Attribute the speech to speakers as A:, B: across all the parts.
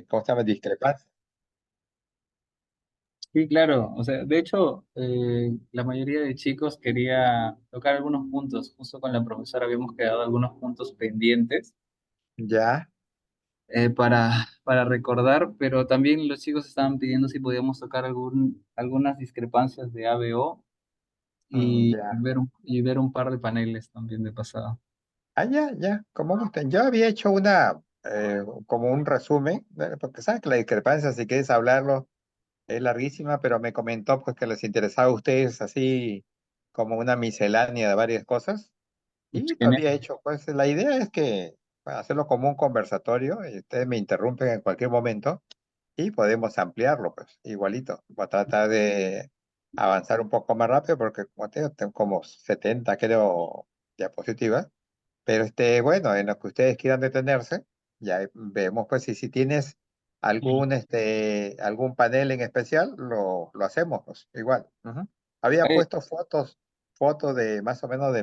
A: ¿cómo se llama? Discrepancia.
B: Sí, claro. O sea, de hecho, la mayoría de chicos quería tocar algunos puntos. Justo con la profesora habíamos quedado algunos puntos pendientes
A: Ya,
B: para recordar, pero también los chicos estaban pidiendo si podíamos tocar algunas discrepancias de ABO
A: ya.
B: y ver un par de paneles también de pasada.
A: Ah, ya, ya, como gusten. Yo había hecho como un resumen, porque sabes que la discrepancia, si quieres hablarlo, es larguísima, pero me comentó pues que les interesaba a ustedes así como una miscelánea de varias cosas. Y lo
B: Genial.
A: había hecho, pues la idea es que hacerlo como un conversatorio, y ustedes me interrumpen en cualquier momento y podemos ampliarlo, pues igualito. Voy a tratar de avanzar un poco más rápido porque como te digo, tengo como 70 creo diapositivas, pero bueno, en lo que ustedes quieran detenerse, ya vemos pues si tienes algún panel en especial, lo hacemos, pues igual. Ujú. Había
B: Eh,
A: puesto fotos de más o menos de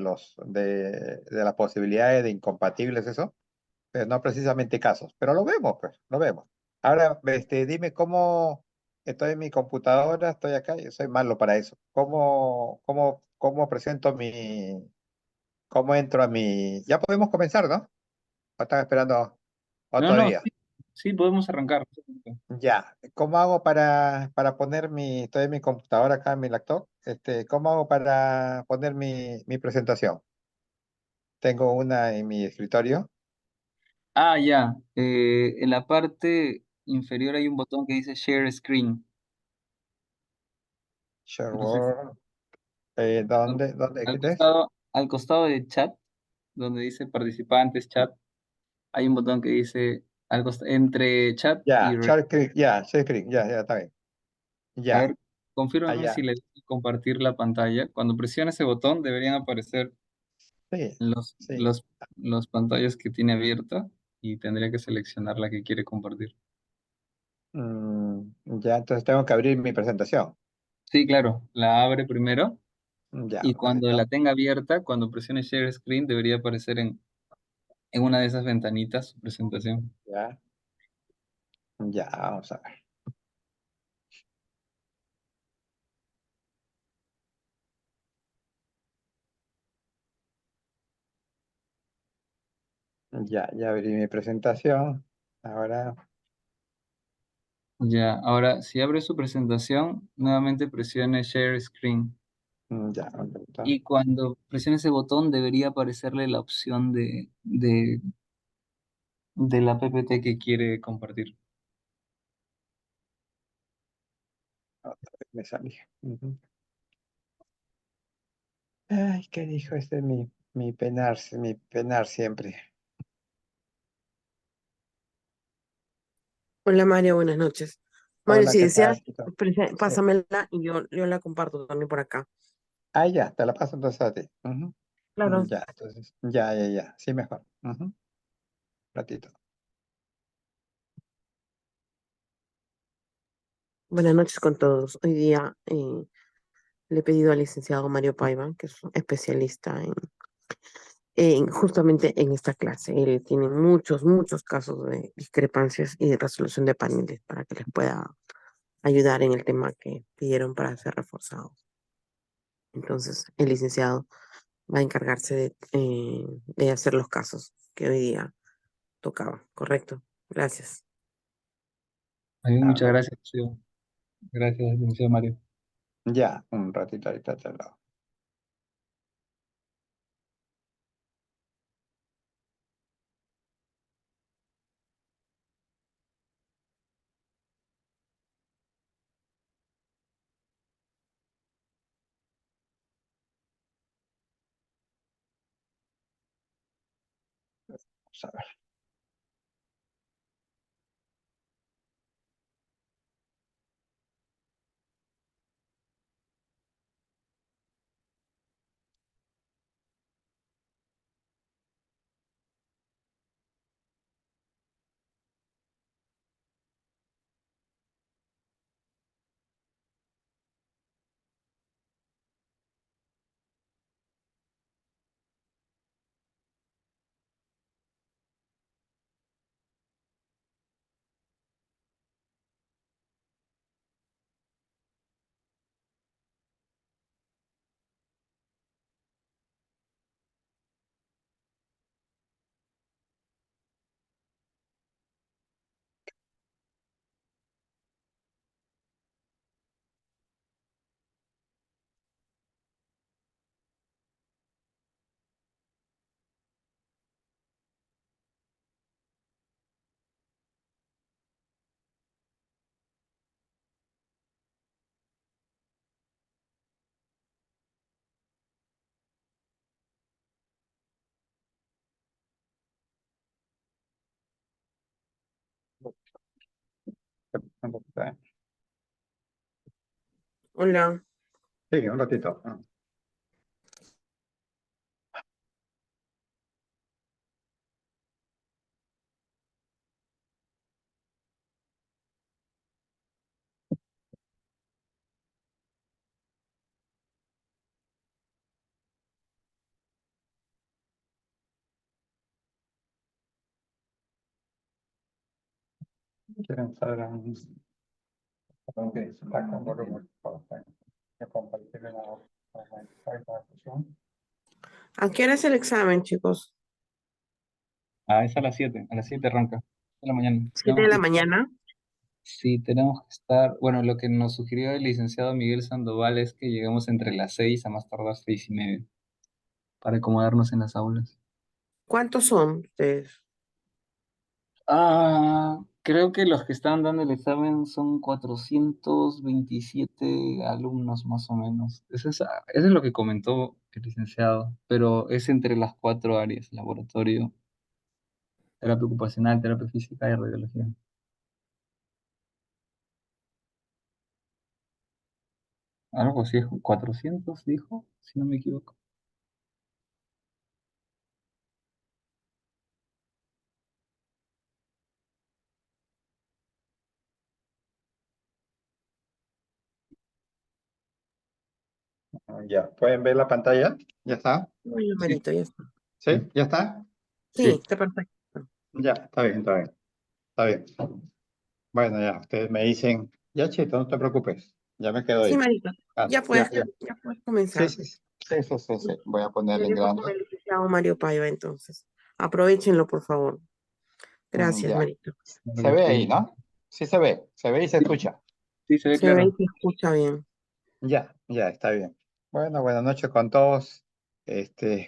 A: las posibilidades de incompatibles, eso, pero no precisamente casos, pero lo vemos, pues, lo vemos. Ahora, dime cómo estoy en mi computadora, estoy acá, yo soy malo para eso. ¿Cómo presento cómo entro a ya podemos comenzar, ¿no? ¿O están esperando
B: no,
A: otro
B: no,
A: día?
B: sí, sí, podemos arrancar.
A: Ya, ¿cómo hago para poner estoy en mi computadora acá en mi laptop, ¿cómo hago para poner mi presentación? Tengo una en mi escritorio,
B: Ah, ya. En la parte inferior hay un botón que dice Share Screen.
A: Share
B: No sé,
A: World,
B: al,
A: ¿dónde quieres?
B: al costado de chat, donde dice participantes, chat, hay un botón que dice entre chat y...
A: Ya, share click, ya, está bien.
B: A
A: Ya,
B: ver, confírmame si
A: allá.
B: le doy compartir la pantalla. Cuando presione ese botón deberían aparecer
A: Sí,
B: los,
A: sí.
B: los, los pantallas que tiene abierta y tendría que seleccionar la que quiere compartir.
A: Ya, entonces tengo que abrir mi presentación.
B: Sí, claro, la abre primero
A: Ya,
B: y
A: un
B: cuando la
A: ratito.
B: tenga abierta, cuando presione Share Screen, debería aparecer en una de esas ventanitas su presentación.
A: Ya, ya, vamos a ver. Ya abrí mi presentación. Ahora,
B: Ya, ahora si abre su presentación, nuevamente presione Share Screen.
A: ya, un ratito.
B: Y cuando presione ese botón, debería aparecerle la opción de la PPT que quiere compartir.
A: Otra vez me salí. Ujú. Ay, ¿qué dijo mi penar siempre?
C: Hola Mario, buenas noches. Mario,
A: Hola,
C: si
A: ¿qué
C: deseas,
A: tal, Tito? Sí.
C: pásamela y yo la comparto también por acá.
A: Ah, ya, te la paso entonces a ti. Ujú.
C: Claro.
A: Ya, entonces, ya. Sí, mejor. Ujú. Ratito.
C: Buenas noches con todos. Hoy día le he pedido al licenciado Mario Paiva, que es un especialista justamente en esta clase. Él tiene muchos casos de discrepancias y de resolución de paneles para que les pueda ayudar en el tema que pidieron para ser reforzado. Entonces, el licenciado va a encargarse de hacer los casos que hoy día tocaba, ¿correcto? Gracias.
B: A mí
A: Ah,
B: muchas gracias, Rocío. Gracias, licenciado Mario.
A: ya, un ratito ahorita te lo. Vamos a ver.
C: Hola.
A: Sí, un ratito. Quieren saber dónde está con volumen para compartir la sesión.
C: ¿A qué hora es el examen, chicos?
B: Ah, es a las 7 arranca, de la mañana.
C: 7 de la mañana.
B: Sí, tenemos que estar, bueno, lo que nos sugirió el licenciado Miguel Sandoval es que lleguemos entre las 6 a más tardar 6:30 para acomodarnos en las aulas.
C: ¿Cuántos son ustedes?
B: Creo que los que están dando el examen son 427 alumnos más o menos. Eso es lo que comentó el licenciado, pero es entre las cuatro áreas, laboratorio, terapia ocupacional, terapia física y radiología. Algo así, 400 dijo, si no me equivoco.
A: Ya, ¿pueden ver la pantalla? ¿Ya está?
C: Bueno,
B: Sí,
C: Marito, ya está.
B: sí.
A: ¿Sí? ¿Ya está?
C: Sí,
A: Sí,
C: está perfecto.
A: ya, está bien, está bien, está bien. Bueno, ya, ustedes me dicen, ya, Chito, no te preocupes, ya me quedo
C: Sí,
A: ahí.
C: Marito.
A: Ah, ya, ya.
C: Ya puedes
A: Sí,
C: comenzar.
A: sí, sí, sí, sí, sí, sí. Voy a
C: Le
A: ponerle en
C: dejo
A: grande.
C: con el licenciado Mario Paiva, entonces. Aprovechenlo, por favor. Gracias,
A: Ya.
C: Marito.
B: Claro
A: Se
B: que
A: ve ahí,
B: sí.
A: ¿no? Sí se ve y se
B: Sí,
A: escucha.
B: sí, se ve
C: Se ve y
B: claro.
C: se escucha bien.
A: Ya, ya, está bien. Bueno, buenas noches con todos.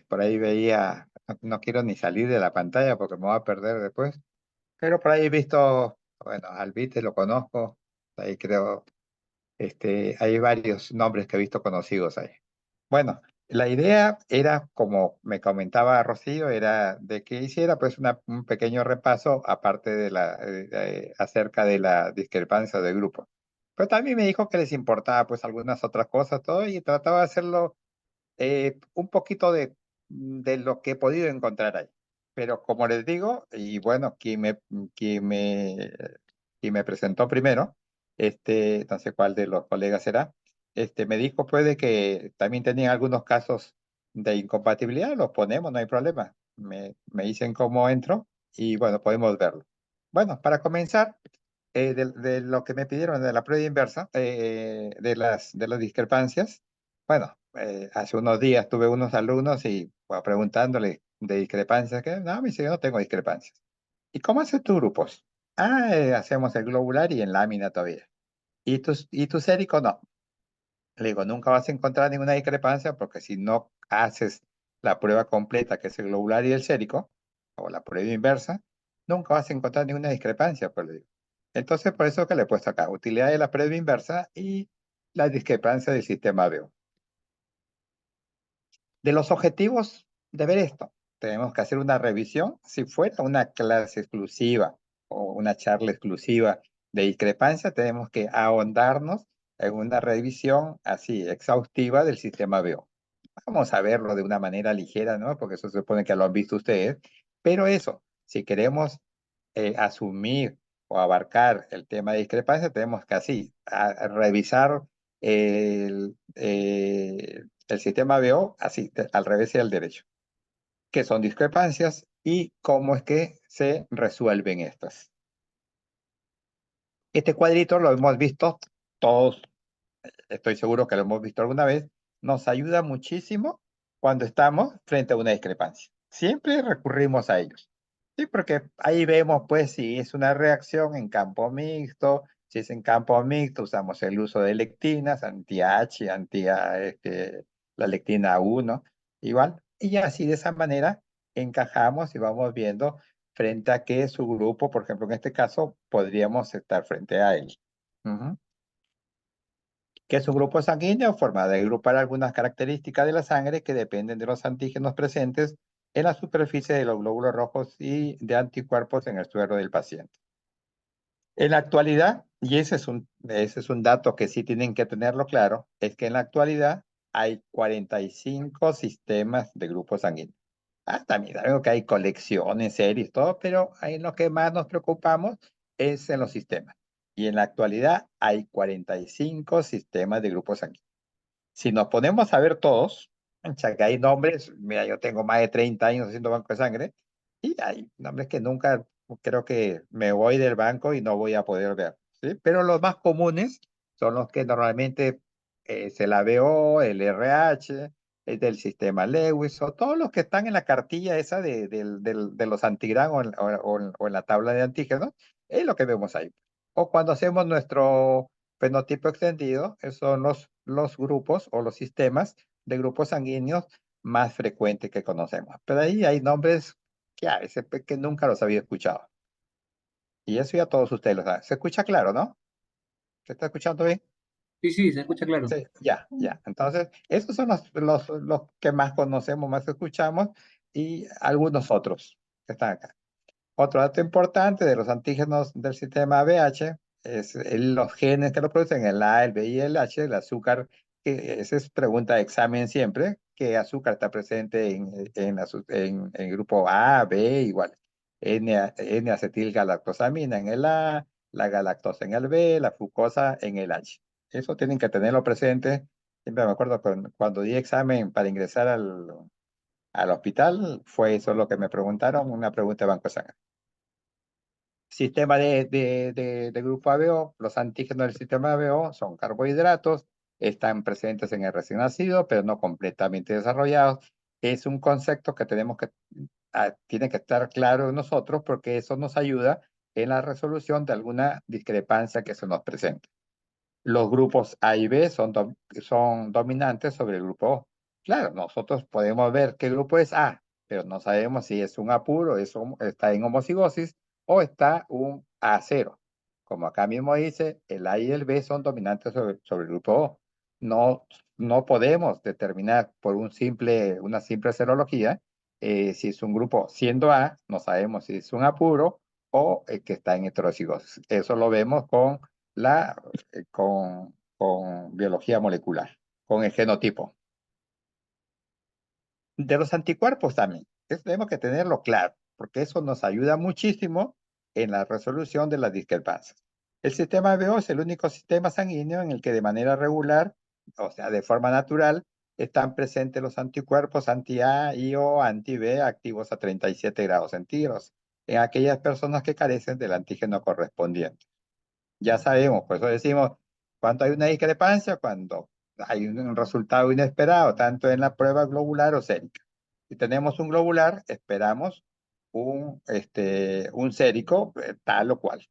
A: Por ahí veía, no quiero ni salir de la pantalla porque me voy a perder después, pero por ahí he visto, bueno, al Vite lo conozco, ahí creo, hay varios nombres que he visto conocidos ahí. Bueno, la idea era, como me comentaba Rocío, era de que hiciera pues un pequeño repaso aparte acerca de la discrepancia de grupo. Pero también me dijo que les importaba pues algunas otras cosas, todo, y trataba de hacerlo un poquito de lo que he podido encontrar ahí. Pero como les digo, y bueno, quien me presentó primero, no sé cuál de los colegas será, me dijo pues de que también tenían algunos casos de incompatibilidad, los ponemos, no hay problema. Me dicen cómo entro y bueno, podemos verlo. Bueno, para comenzar, de lo que me pidieron de la prueba inversa, de las discrepancias, bueno, hace unos días tuve unos alumnos y bueno, preguntándole de discrepancias, que no, me dice, yo no tengo discrepancias. ¿Y cómo haces tus grupos? Ah, hacemos el globular y en lámina todavía. Y tu sérico no. Le digo, nunca vas a encontrar ninguna discrepancia porque si no haces la prueba completa, que es el globular y el sérico, o la prueba inversa, nunca vas a encontrar ninguna discrepancia, pues le digo. Entonces, por eso que le he puesto acá, utilidad de la prueba inversa y la discrepancia del sistema BEO. De los objetivos de ver esto, tenemos que hacer una revisión. Si fuera una clase exclusiva o una charla exclusiva de discrepancia, tenemos que ahondarnos en una revisión así exhaustiva del sistema BEO. Vamos a verlo de una manera ligera, ¿no? Porque eso se supone que lo han visto ustedes. Pero eso, si queremos asumir o abarcar el tema de discrepancia, tenemos que así, a revisar el sistema BO así, al revés y al derecho. ¿Qué son discrepancias y cómo es que se resuelven estas? Este cuadrito lo hemos visto todos, estoy seguro que lo hemos visto alguna vez, nos ayuda muchísimo cuando estamos frente a una discrepancia. Siempre recurrimos a ellos. Sí, porque ahí vemos pues si es una reacción en campo mixto, si es en campo mixto usamos el uso de lectinas, anti-H, la lectina 1, igual, y así de esa manera encajamos y vamos viendo frente a qué su grupo, por ejemplo, en este caso, podríamos estar frente a él. Ujú. Que es un grupo sanguíneo formado de agrupar algunas características de la sangre que dependen de los antígenos presentes en la superficie de los glóbulos rojos y de anticuerpos en el suero del paciente. En la actualidad, Y ese es un dato que sí tienen que tenerlo claro, es que en la actualidad hay 45 sistemas de grupos sanguíneos. También sabemos que hay colecciones, series, todo, pero en lo que más nos preocupamos es en los sistemas. Y en la actualidad hay 45 sistemas de grupos sanguíneos. Si nos ponemos a ver todos, ya que hay nombres, mira, yo tengo más de 30 años haciendo banco de sangre, y hay nombres que nunca creo que me voy del banco y no voy a poder ver, ¿sí? Pero los más comunes son los que normalmente es el ABO, el RH, el del sistema Lewis, o todos los que están en la cartilla esa de los antigramos o en la tabla de antígenos, es lo que vemos ahí. O cuando hacemos nuestro fenotipo extendido, esos son los grupos o los sistemas de grupos sanguíneos más frecuentes que conocemos. Pero ahí hay nombres que a veces que nunca los había escuchado. Y eso ya todos ustedes lo saben. Se escucha claro, ¿no? ¿Se está escuchando bien?
B: Sí, sí, se escucha claro.
A: Sí, ya, ya. Entonces, esos son los que más conocemos, más escuchamos y algunos otros que están acá. Otro dato importante de los antígenos del sistema ABH es los genes que lo producen, el A, el B y el H, el azúcar, que esa es pregunta de examen siempre, ¿qué azúcar está presente en el grupo A, B, igual? N-acetilgalactosamina en el A, la galactosa en el B, la fructosa en el H. Eso tienen que tenerlo presente. Siempre me acuerdo cuando di examen para ingresar al hospital, fue eso lo que me preguntaron, una pregunta de banco de sangre. Sistema de grupo ABO, los antígenos del sistema ABO son carbohidratos, están presentes en el recién nacido, pero no completamente desarrollados. Es un concepto que tiene que estar claro en nosotros porque eso nos ayuda en la resolución de alguna discrepancia que se nos presente. Los grupos A y B son dominantes sobre el grupo O. Claro, nosotros podemos ver qué grupo es A, pero no sabemos si es un A puro, está en homocigosis o está un A0. Como acá mismo dice, el A y el B son dominantes sobre el grupo O. No, no podemos determinar por una simple serología si es un grupo siendo A, no sabemos si es un A puro o que está en heterocigosis. Eso lo vemos con biología molecular, con el genotipo. De los anticuerpos también, eso tenemos que tenerlo claro, porque eso nos ayuda muchísimo en la resolución de las discrepancias. El sistema BO es el único sistema sanguíneo en el que de manera regular, o sea, de forma natural, están presentes los anticuerpos anti-A y o anti-B activos a 37 grados centígrados en aquellas personas que carecen del antígeno correspondiente. Ya sabemos, por eso decimos, cuando hay una discrepancia, cuando hay un resultado inesperado, tanto en la prueba globular o sérica. Si tenemos un globular, esperamos un sérico tal o cual.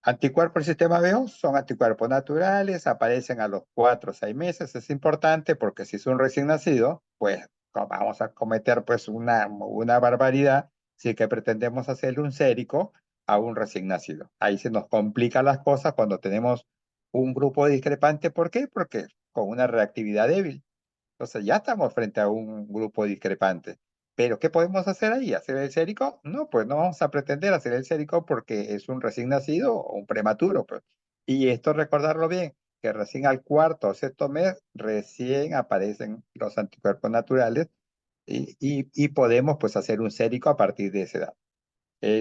A: Anticuerpos del sistema B son anticuerpos naturales, aparecen a los 4 o 6 meses. Es importante porque si es un recién nacido, pues vamos a cometer pues una barbaridad si que pretendemos hacerle un sérico a un recién nacido. Ahí se nos complican las cosas cuando tenemos un grupo discrepante. ¿Por qué? Porque con una reactividad débil. Entonces ya estamos frente a un grupo discrepante. Pero ¿qué podemos hacer ahí? ¿Hacer el sérico? No, pues no vamos a pretender hacer el sérico porque es un recién nacido o un prematuro, pues. Y esto recordarlo bien, que recién al cuarto o sexto mes recién aparecen los anticuerpos naturales y podemos pues hacer un sérico a partir de esa edad.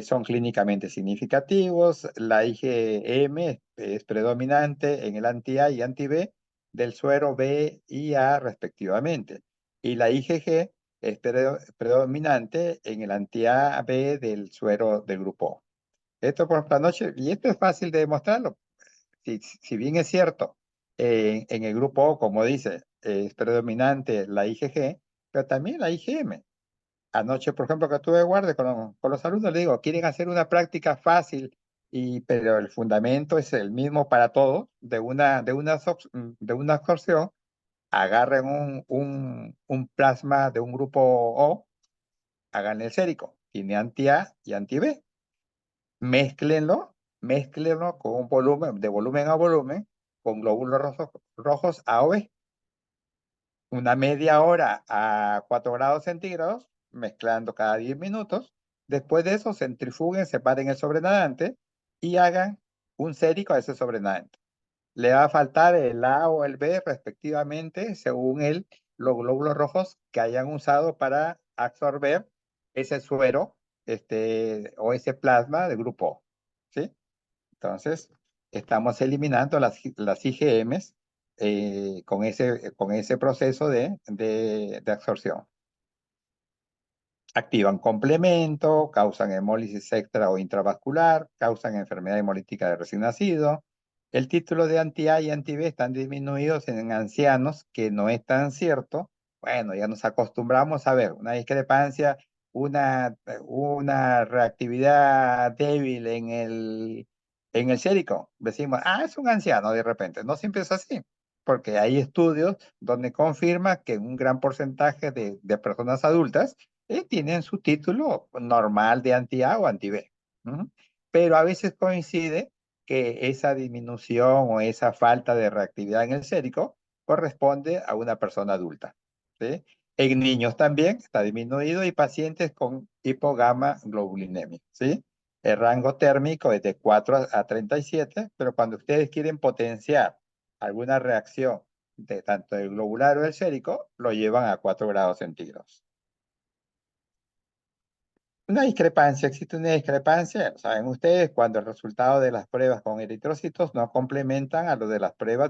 A: Son clínicamente significativos. La IgM es predominante en el anti-A y anti-B del suero B y A respectivamente. Y la IgG es predominante en el anti-A B del suero del grupo O. Esto por la noche, y esto es fácil de demostrarlo. Si bien es cierto, en el grupo O, como dice, es predominante la IgG, pero también la IgM. Anoche, por ejemplo, que tuve guardia con los alumnos, le digo, quieren hacer una práctica fácil, pero el fundamento es el mismo para todos, de una absorción, agarren un plasma de un grupo O, hagan el sérico, tiene anti-A y anti-B, mézclenlo con un volumen, de volumen a volumen, con glóbulos rojos A o B. Una media hora a 4 grados centígrados, mezclando cada 10 minutos. Después de eso, centrifuguen, separen el sobrenadante y hagan un sérico a ese sobrenadente. Le va a faltar el A o el B respectivamente, según los glóbulos rojos que hayan usado para absorber ese suero o ese plasma de grupo O, ¿sí? Entonces, estamos eliminando las IgMs con ese proceso de absorción. Activan complemento, causan hemólisis extra o intravascular, causan enfermedad hemolítica de recién nacido. El título de anti-A y anti-B están disminuidos en ancianos, que no es tan cierto. Bueno, ya nos acostumbramos a ver una discrepancia, una reactividad débil en el sérico. Decimos, es un anciano de repente. No siempre es así, porque hay estudios donde confirma que un gran porcentaje de personas adultas tienen su título normal de anti-A o anti-B. ¿Mm? Pero a veces coincide que esa disminución o esa falta de reactividad en el sérico corresponde a una persona adulta. ¿Sí? En niños también está disminuido y pacientes con hipogamma globulinemia. ¿Sí? El rango térmico es de 4 a 37, pero cuando ustedes quieren potenciar alguna reacción de tanto el globular o el sérico, lo llevan a 4 grados centígrados. Existe una discrepancia, saben ustedes, cuando el resultado de las pruebas con eritrocitos no complementan a lo de las pruebas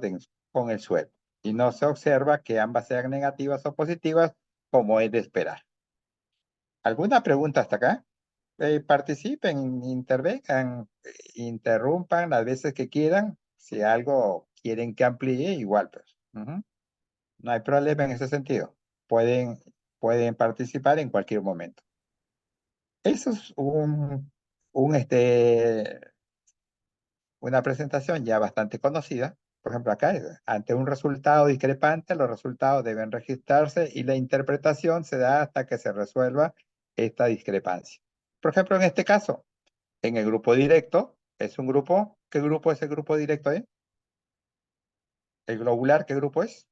A: con el suero y no se observa que ambas sean negativas o positivas como es de esperar. ¿Alguna pregunta hasta acá? Participen, intervengan, interrumpan las veces que quieran. Si algo quieren que amplíe, igual pues. No hay problema en ese sentido. Pueden participar en cualquier momento. Eso es una presentación ya bastante conocida. Por ejemplo, acá, ante un resultado discrepante, los resultados deben registrarse y la interpretación se da hasta que se resuelva esta discrepancia. Por ejemplo, en este caso, en el grupo directo, es un grupo. ¿Qué grupo es el grupo directo ahí? ¿El globular qué grupo es?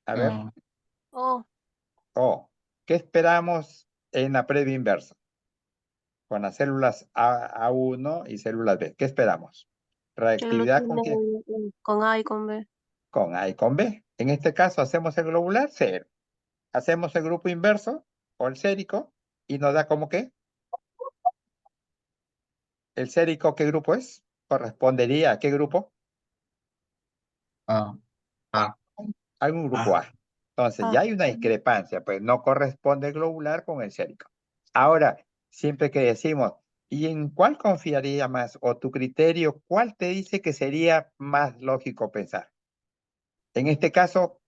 A: A ver.
B: Ah,
A: Oh, ¿qué esperamos en la previa inversa? Con las células A1 y células B. ¿Qué esperamos?
D: ¿Quién lo
A: ¿Reactividad con
D: tiene
A: qué?
D: con A y con B?
A: Con A y con B. En este caso hacemos el globular, cero. Hacemos el grupo inverso o el sérico y nos da como qué. ¿El sérico qué grupo es? ¿Correspondería a qué grupo?
B: ah, ah,
A: Algún grupo A. Entonces ya
D: Ah,
A: hay una discrepancia, pues no corresponde el globular con el sérico. Ahora, siempre que decimos, ¿y en cuál confiaría más? O tu criterio, ¿cuál te dice que sería más lógico pensar? En este caso,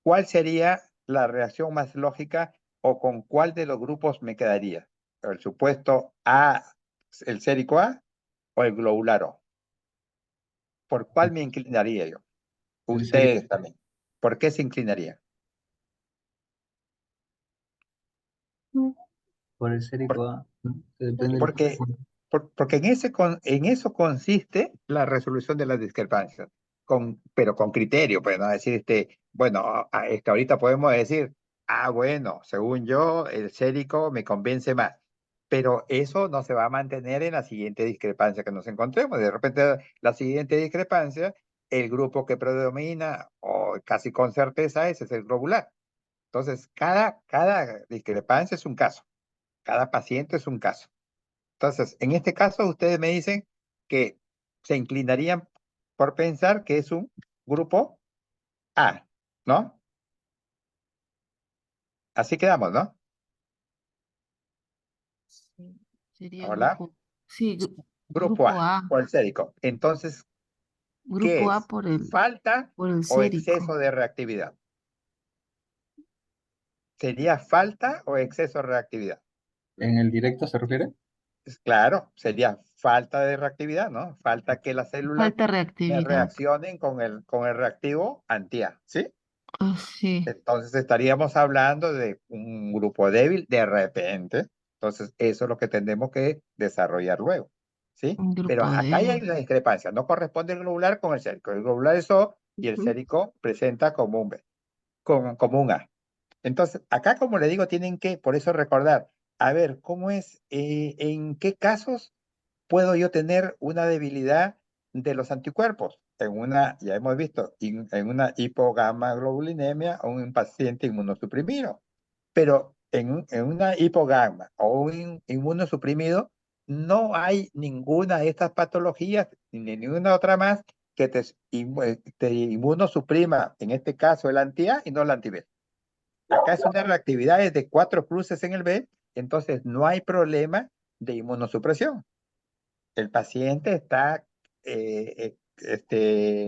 A: ¿cuál sería la reacción más lógica o con cuál de los grupos me quedaría? ¿El supuesto A, el sérico A o el globular O? ¿Por cuál me inclinaría yo?
B: el sérico,
A: Ustedes también. ¿Por qué se inclinaría?
D: mm,
B: por el sérico A, ¿no? Que depende del
A: Porque,
B: grupo.
A: porque en eso consiste la resolución de las discrepancias, pero con criterio, pues no decir, bueno, ahorita podemos decir, bueno, según yo, el sérico me convence más, pero eso no se va a mantener en la siguiente discrepancia que nos encontremos. De repente, la siguiente discrepancia, el grupo que predomina, o casi con certeza, ese es el globular. Entonces, cada discrepancia es un caso, cada paciente es un caso. Entonces, en este caso, ustedes me dicen que se inclinarían por pensar que es un grupo A, ¿no? Así quedamos, ¿no?
E: Sí, sería
A: Hola,
E: grupo, sí,
A: grupo
E: grupo
A: A,
E: A,
A: por el sérico. Entonces, ¿qué
E: grupo A
A: es? ¿Falta
E: por el
A: o exceso
E: sérico.
A: de reactividad? ¿Sería falta o exceso de reactividad?
B: ¿En el directo se refiere?
A: Claro, sería falta de reactividad, ¿no? Falta que las células
E: Falta reactividad.
A: reaccionen con el reactivo anti-A, ¿sí?
E: Ah, sí,
A: Entonces estaríamos hablando de un grupo débil de repente. Entonces eso es lo que tendremos que desarrollar luego. ¿Sí?
E: un
A: Pero
E: grupo
A: acá hay
E: débil.
A: una discrepancia. No corresponde el globular con el sérico. El globular es O y el
D: ujú.
A: sérico presenta como un B, como un A. Entonces, acá, como le digo, tienen que, por eso recordar, a ver, ¿cómo es, en qué casos puedo yo tener una debilidad de los anticuerpos en una, ya hemos visto, en una hipogamaglobulinemia o un paciente inmunosuprimido. Pero en una hipogama o un inmunosuprimido no hay ninguna de estas patologías ni ninguna otra más que te inmunosuprima, en este caso el anti-A y no el anti-B. Acá es una reactividad de 4 cruces en el B, entonces no hay problema de inmunosupresión. El paciente está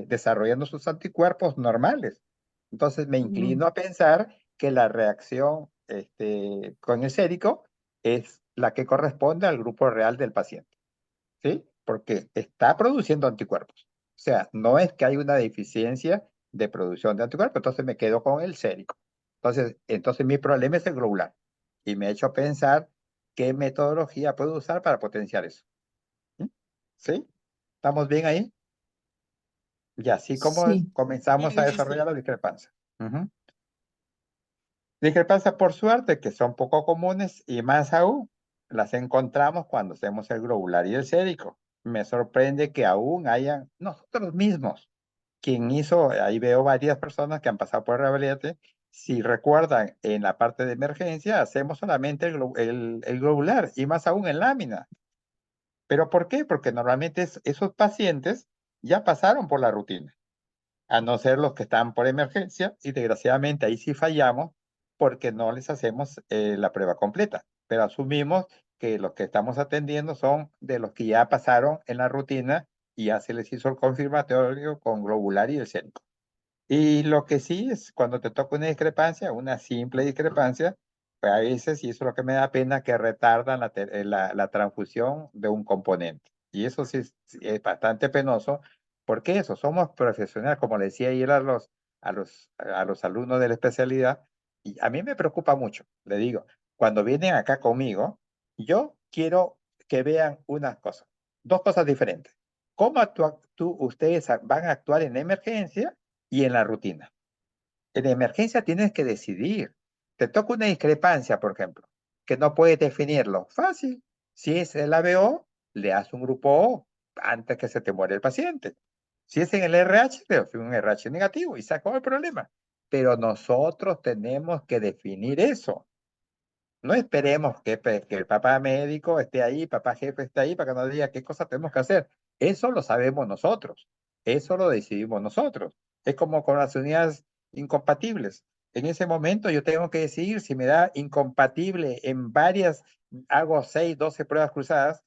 A: desarrollando sus anticuerpos normales. Entonces me inclino a pensar que la reacción con el sérico es la que corresponde al grupo real del paciente, ¿sí? Porque está produciendo anticuerpos. O sea, no es que hay una deficiencia de producción de anticuerpos, entonces me quedo con el sérico. Entonces mi problema es el globular. Y me ha hecho pensar qué metodología puedo usar para potenciar eso. ¿Sí? ¿Estamos bien ahí? Y así como
F: Sí,
A: comenzamos a
F: sí, sí, sí.
A: desarrollar la discrepancia. Ujú. Discrepancias, por suerte, que son poco comunes y más aún, las encontramos cuando hacemos el globular y el sérico. Me sorprende que aún hayan nosotros mismos, quien hizo, ahí veo varias personas que han pasado por Revalidate, si recuerdan, en la parte de emergencia hacemos solamente el globular y más aún en lámina. ¿Pero por qué? Porque normalmente esos pacientes ya pasaron por la rutina, a no ser los que están por emergencia, y desgraciadamente ahí sí fallamos porque no les hacemos la prueba completa, pero asumimos que los que estamos atendiendo son de los que ya pasaron en la rutina y ya se les hizo el confirmatorio con globular y el cénico. Y lo que sí es cuando te toca una discrepancia, una simple discrepancia, pues a veces, y eso es lo que me da pena, que retardan la transfusión de un componente. Y eso sí es bastante penoso, porque eso, somos profesionales, como le decía ayer a los alumnos de la especialidad, y a mí me preocupa mucho, le digo, cuando vienen acá conmigo, yo quiero que vean unas cosas, dos cosas diferentes. ¿Cómo ustedes van a actuar en emergencia y en la rutina? En emergencia tienes que decidir. Te toca una discrepancia, por ejemplo, que no puedes definirlo. Fácil. Si es el ABO, le das un grupo O antes que se te muere el paciente. Si es en el RH, le das un RH negativo y se acabó el problema. Pero nosotros tenemos que definir eso. No esperemos que el papá médico esté ahí, papá jefe esté ahí para que nos diga qué cosa tenemos que hacer. Eso lo sabemos nosotros. Eso lo decidimos nosotros. Es como con las unidades incompatibles. En ese momento yo tengo que decidir si me da incompatible en varias, hago 6, 12 pruebas cruzadas.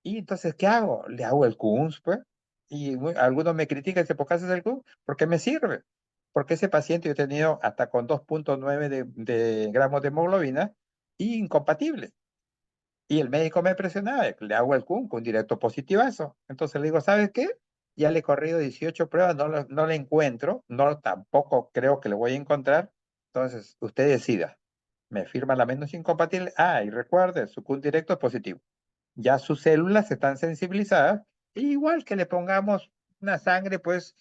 A: Y entonces, ¿qué hago? Le hago el KUNS, pues. Y algunos me critican y dicen, ¿por qué haces el KUNS? Porque me sirve. Porque ese paciente yo he tenido hasta con 2,9 de gramos de hemoglobina incompatible. Y el médico me presionaba, le hago el CUN con directo positivazo. Entonces le digo, ¿sabes qué? Ya le he corrido 18 pruebas, no le encuentro, no tampoco creo que le voy a encontrar. Entonces, usted decida. Me firma la menos incompatible. Ah, y recuerde, su CUN directo es positivo. Ya sus células están sensibilizadas, e igual que le pongamos una sangre, pues,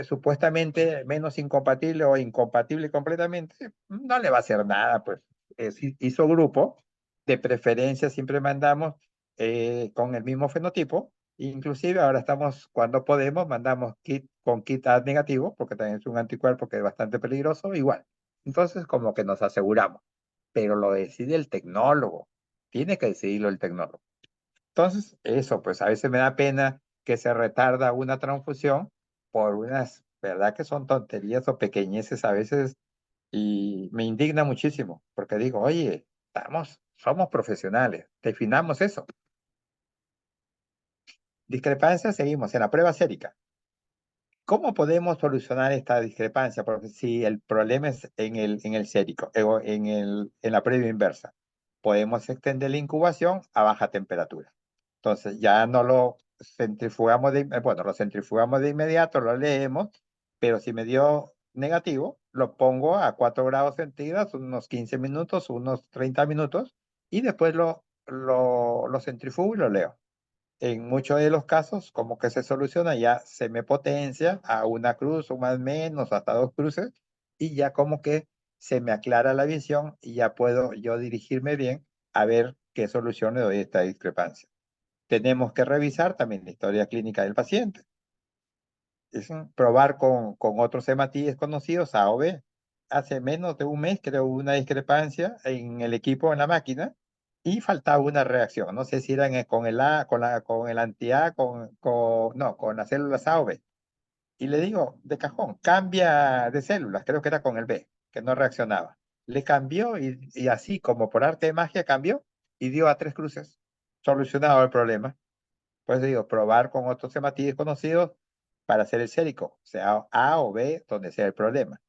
A: supuestamente menos incompatible o incompatible completamente, no le va a hacer nada, pues. Hizo grupo, de preferencia siempre mandamos con el mismo fenotipo, inclusive ahora estamos, cuando podemos, mandamos kit con kit A negativo, porque también es un anticuerpo que es bastante peligroso, igual. Entonces, como que nos aseguramos, pero lo decide el tecnólogo, tiene que decidirlo el tecnólogo. Entonces, eso, pues a veces me da pena que se retarda una transfusión por unas, ¿verdad? Que son tonterías o pequeñeces a veces y me indigna muchísimo porque digo, oye, somos profesionales, definamos eso. Discrepancia, seguimos en la prueba sérica. ¿Cómo podemos solucionar esta discrepancia? Porque si el problema es en el sérico, o en la prueba inversa, podemos extender la incubación a baja temperatura. Entonces ya no lo centrifugamos lo centrifugamos de inmediato, lo leemos, pero si me dio negativo, lo pongo a 4 grados centígrados, unos 15 minutos, unos 30 minutos, y después lo centrifugo y lo leo. En muchos de los casos, como que se soluciona, ya se me potencia a una cruz o más o menos, hasta 2 cruces, y ya como que se me aclara la visión y ya puedo yo dirigirme bien a ver qué solución le doy a esta discrepancia. tenemos que revisar también la historia clínica del paciente. Probar con otros hematíes conocidos, A o B. Hace menos de un mes creo una discrepancia en el equipo, en la máquina, y faltaba una reacción. No sé si era con el A, con el anti-A, no, con las células A o B. Y le digo, de cajón, cambia de células, creo que era con el B, que no reaccionaba. Le cambió y así como por arte de magia cambió y dio a 3 cruces. Solucionado el problema. Pues digo, probar con otros hematíes conocidos para hacer el sérico, sea A o B, donde sea el problema.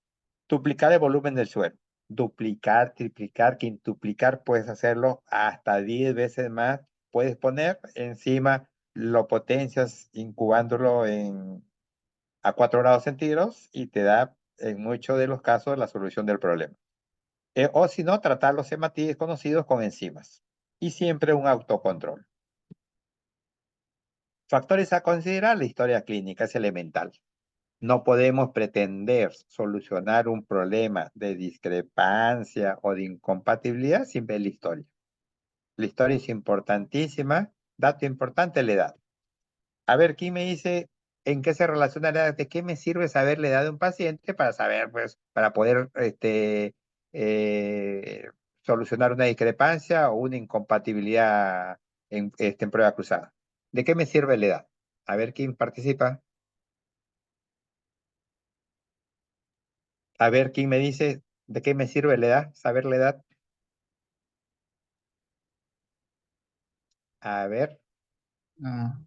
A: Duplicar el volumen del suelo. Duplicar, triplicar, quintuplicar, puedes hacerlo hasta 10 veces más. Puedes poner encima, lo potencias incubándolo a 4 grados centígrados y te da en muchos de los casos la solución del problema. O si no, tratar los hematíes conocidos con enzimas. Y siempre un autocontrol. Factores a considerar, la historia clínica es elemental. No podemos pretender solucionar un problema de discrepancia o de incompatibilidad sin ver la historia. La historia es importantísima. Dato importante, la edad. A ver, ¿quién me dice en qué se relaciona la edad? ¿De qué me sirve saber la edad de un paciente para saber, pues, para poder eh, solucionar una discrepancia o una incompatibilidad en prueba cruzada? ¿De qué me sirve la edad? A ver, ¿quién participa? A ver, ¿quién me dice de qué me sirve la edad? Saber la edad. A ver,
B: Ah,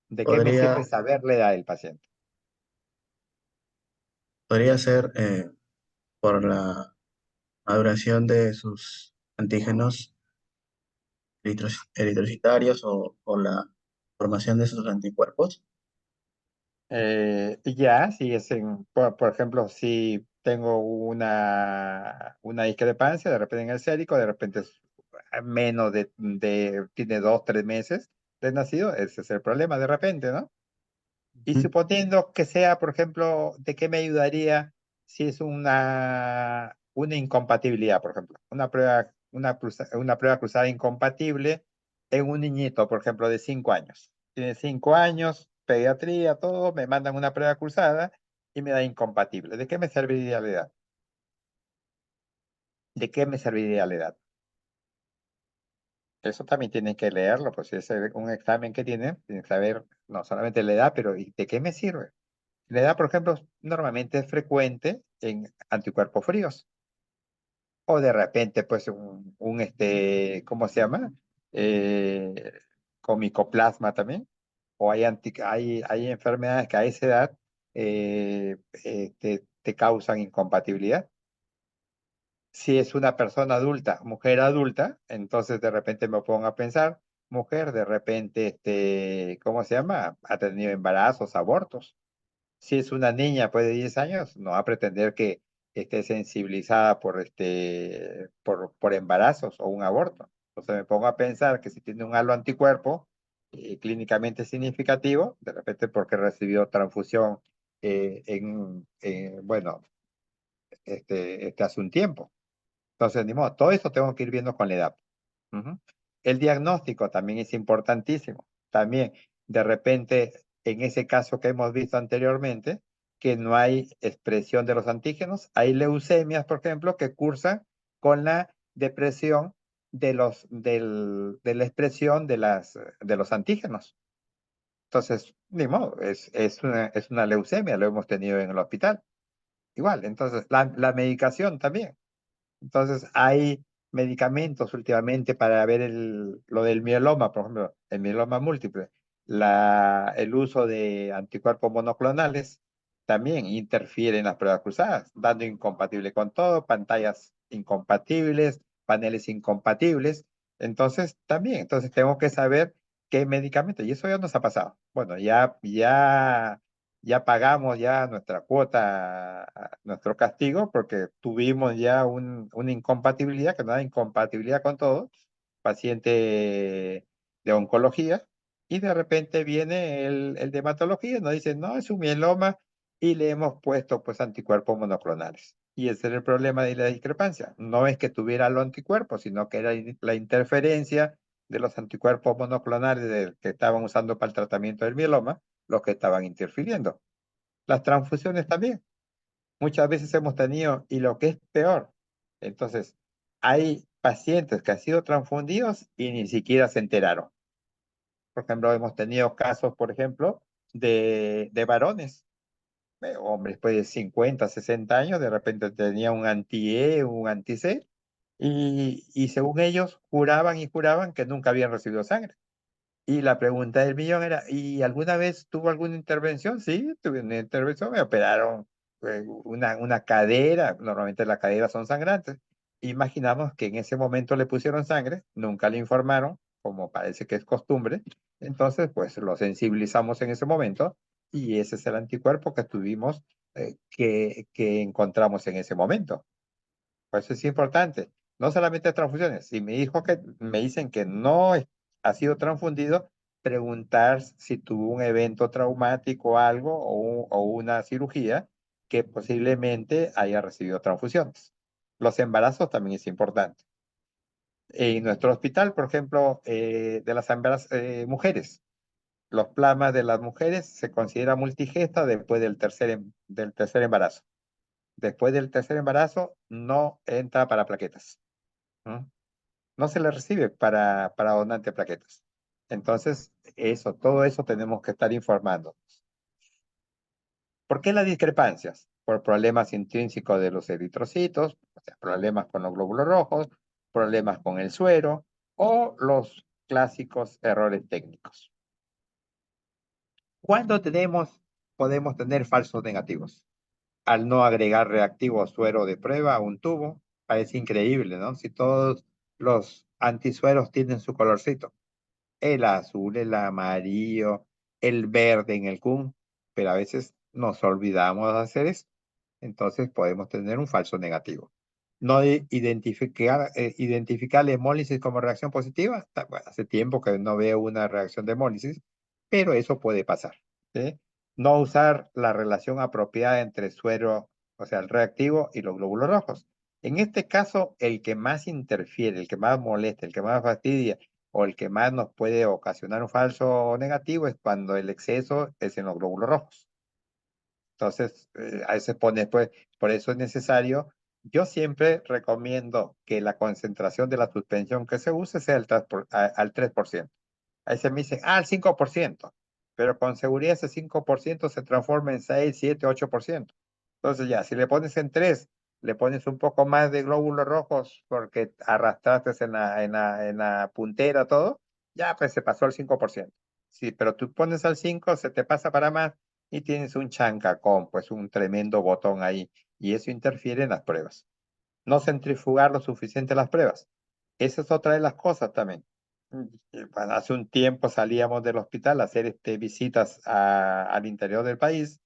A: ¿de qué me sirve
F: Podría,
A: saber la edad del paciente?
F: podría ser por la maduración de sus antígenos eritrocitarios o por la formación de sus anticuerpos.
A: Ya, si es por ejemplo, si tengo una discrepancia, de repente en el sérico, de repente es menos tiene 2, 3 meses de nacido, ese es el problema de repente, ¿no? Y
F: Ujú.
A: suponiendo que sea, por ejemplo, ¿de qué me ayudaría si es una incompatibilidad, por ejemplo? Una prueba cruzada incompatible en un niñito, por ejemplo, de 5 años. Tiene 5 años, pediatría, todo, me mandan una prueba cruzada y me da incompatible. ¿De qué me serviría la edad? ¿De qué me serviría la edad? Eso también tienen que leerlo, pues si es un examen que tienen que saber no solamente la edad, pero ¿y de qué me sirve? La edad, por ejemplo, normalmente es frecuente en anticuerpos fríos. O de repente, pues, ¿cómo se llama? Eh, con micoplasma también. O hay enfermedades que a esa edad te causan incompatibilidad. Si es una persona adulta, mujer adulta, entonces de repente me pongo a pensar, mujer, de repente, ¿cómo se llama? Ha tenido embarazos, abortos. Si es una niña pues, de 10 años, no va a pretender que esté sensibilizada por embarazos o un aborto. Entonces me pongo a pensar que si tiene un halo anticuerpo clínicamente significativo, de repente porque recibió transfusión bueno, hace un tiempo. Entonces, ni modo, todo esto tengo que ir viendo con la edad. Ujú. El diagnóstico también es importantísimo. También, de repente, en ese caso que hemos visto anteriormente, que no hay expresión de los antígenos, hay leucemias, por ejemplo, que cursan con la depresión de la expresión de los antígenos. Entonces, ni modo, es una leucemia, lo hemos tenido en el hospital. Igual, entonces, la medicación también. Entonces, hay medicamentos últimamente para ver lo del mieloma, por ejemplo, el mieloma múltiple. El uso de anticuerpos monoclonales también interfiere en las pruebas cruzadas, dando incompatible con todo, pantallas incompatibles, paneles incompatibles. Entonces, también, entonces tengo que saber qué medicamento, y eso ya nos ha pasado. Bueno, ya pagamos ya nuestra cuota, nuestro castigo, porque tuvimos ya una incompatibilidad, que no da incompatibilidad con todo, paciente de oncología, y de repente viene el de hematología y nos dice, no, es un mieloma, y le hemos puesto pues anticuerpos monoclonales. Y ese era el problema de la discrepancia. No es que tuviera los anticuerpos, sino que era la interferencia de los anticuerpos monoclonales que estaban usando para el tratamiento del mieloma, los que estaban interfiriendo. Las transfusiones también. Muchas veces hemos tenido, y lo que es peor, entonces, hay pacientes que han sido transfundidos y ni siquiera se enteraron. Por ejemplo, hemos tenido casos, por ejemplo, de varones, hombres pues de 50, 60 años, de repente tenía un anti-E, un anti-C, y según ellos juraban y juraban que nunca habían recibido sangre. Y la pregunta del millón era, ¿y alguna vez tuvo alguna intervención? Sí, tuve una intervención, me operaron una cadera, normalmente las caderas son sangrantes. Imaginamos que en ese momento le pusieron sangre, nunca le informaron, como parece que es costumbre, entonces pues lo sensibilizamos en ese momento y ese es el anticuerpo que tuvimos, que encontramos en ese momento. Por eso es importante. No solamente transfusiones. Si mi hijo que me dicen que no ha sido transfundido, preguntar si tuvo un evento traumático o algo o una cirugía que posiblemente haya recibido transfusiones. Los embarazos también es importante. En nuestro hospital, por ejemplo, de las mujeres, los plasmas de las mujeres se considera multigesta después del tercer embarazo. Después del tercer embarazo no entra para plaquetas. ¿No? No se le recibe para donante de plaquetas. Entonces, todo eso tenemos que estar informando. ¿Por qué las discrepancias? Por problemas intrínsecos de los eritrocitos, o sea, problemas con los glóbulos rojos, problemas con el suero o los clásicos errores técnicos. ¿Cuándo podemos tener falsos negativos? Al no agregar reactivo suero de prueba a un tubo. Parece increíble, ¿no? Si todos los antisueros tienen su colorcito. El azul, el amarillo, el verde en el CUM, pero a veces nos olvidamos de hacer eso. Entonces podemos tener un falso negativo. No identificar la hemólisis como reacción positiva. Bueno, hace tiempo que no veo una reacción de hemólisis, pero eso puede pasar. ¿Sí? No usar la relación apropiada entre suero, o sea, el reactivo y los glóbulos rojos. En este caso, el que más interfiere, el que más molesta, el que más fastidia o el que más nos puede ocasionar un falso negativo es cuando el exceso es en los glóbulos rojos. Entonces, ahí se pone, pues, por eso es necesario. Yo siempre recomiendo que la concentración de la suspensión que se use sea al 3%. Ahí se me dice, al 5%, pero con seguridad ese 5% se transforma en 6, 7, 8%. Entonces ya, si le pones en 3, le pones un poco más de glóbulos rojos porque arrastraste en la puntera todo, ya pues se pasó al 5%. Sí, pero tú pones al 5, se te pasa para más y tienes un chancacón, pues un tremendo botón ahí, y eso interfiere en las pruebas. No centrifugar lo suficiente las pruebas. Esa es otra de las cosas también. Bueno, hace un tiempo salíamos del hospital a hacer visitas al interior del país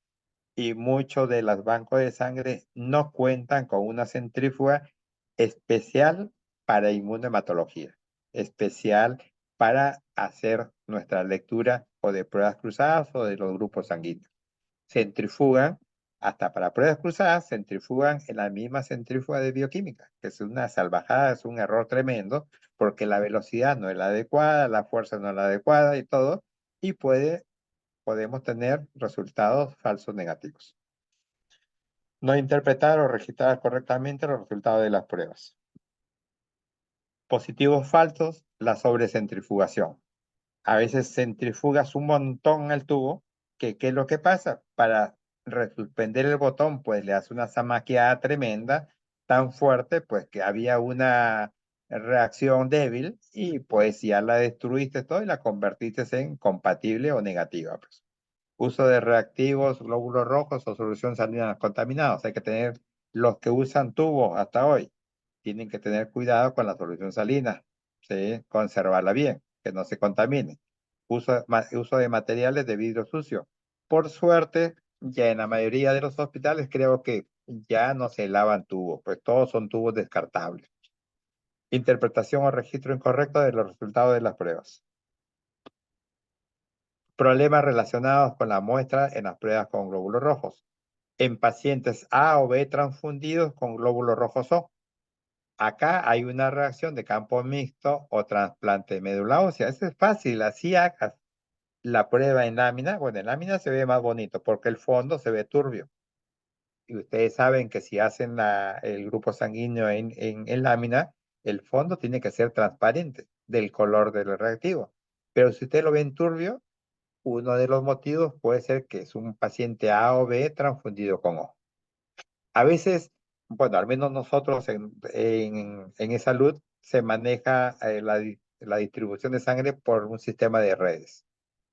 A: y muchos de los bancos de sangre no cuentan con una centrífuga especial para inmunohematología, especial para hacer nuestra lectura o de pruebas cruzadas o de los grupos sanguíneos. Centrifugan, hasta para pruebas cruzadas, centrifugan en la misma centrífuga de bioquímica, que es una salvajada, es un error tremendo, porque la velocidad no es la adecuada, la fuerza no es la adecuada y todo, y podemos tener resultados falsos negativos. No interpretar o registrar correctamente los resultados de las pruebas. Positivos falsos, la sobrecentrifugación. A veces centrifugas un montón el tubo, ¿qué es lo que pasa? Para resuspender el botón, pues le hace una zamaqueada tremenda, tan fuerte, pues que había una reacción débil y pues ya la destruiste todo y la convertiste en compatible o negativa. Pues. Uso de reactivos, glóbulos rojos o solución salina contaminados. Hay que tener, los que usan tubos hasta hoy, tienen que tener cuidado con la solución salina, ¿sí? Conservarla bien, que no se contamine. Uso de materiales de vidrio sucio. Por suerte, ya en la mayoría de los hospitales creo que ya no se lavan tubos, pues todos son tubos descartables. Interpretación o registro incorrecto de los resultados de las pruebas. Problemas relacionados con la muestra en las pruebas con glóbulos rojos. En pacientes A o B transfundidos con glóbulos rojos O. Acá hay una reacción de campo mixto o trasplante de médula ósea. Eso es fácil, así hagas la prueba en lámina. Bueno, en lámina se ve más bonito porque el fondo se ve turbio. Y ustedes saben que si hacen el grupo sanguíneo en lámina, el fondo tiene que ser transparente del color del reactivo. Pero si usted lo ve en turbio, uno de los motivos puede ser que es un paciente A o B transfundido con O. A veces, bueno, al menos nosotros en E-Salud se maneja la distribución de sangre por un sistema de redes.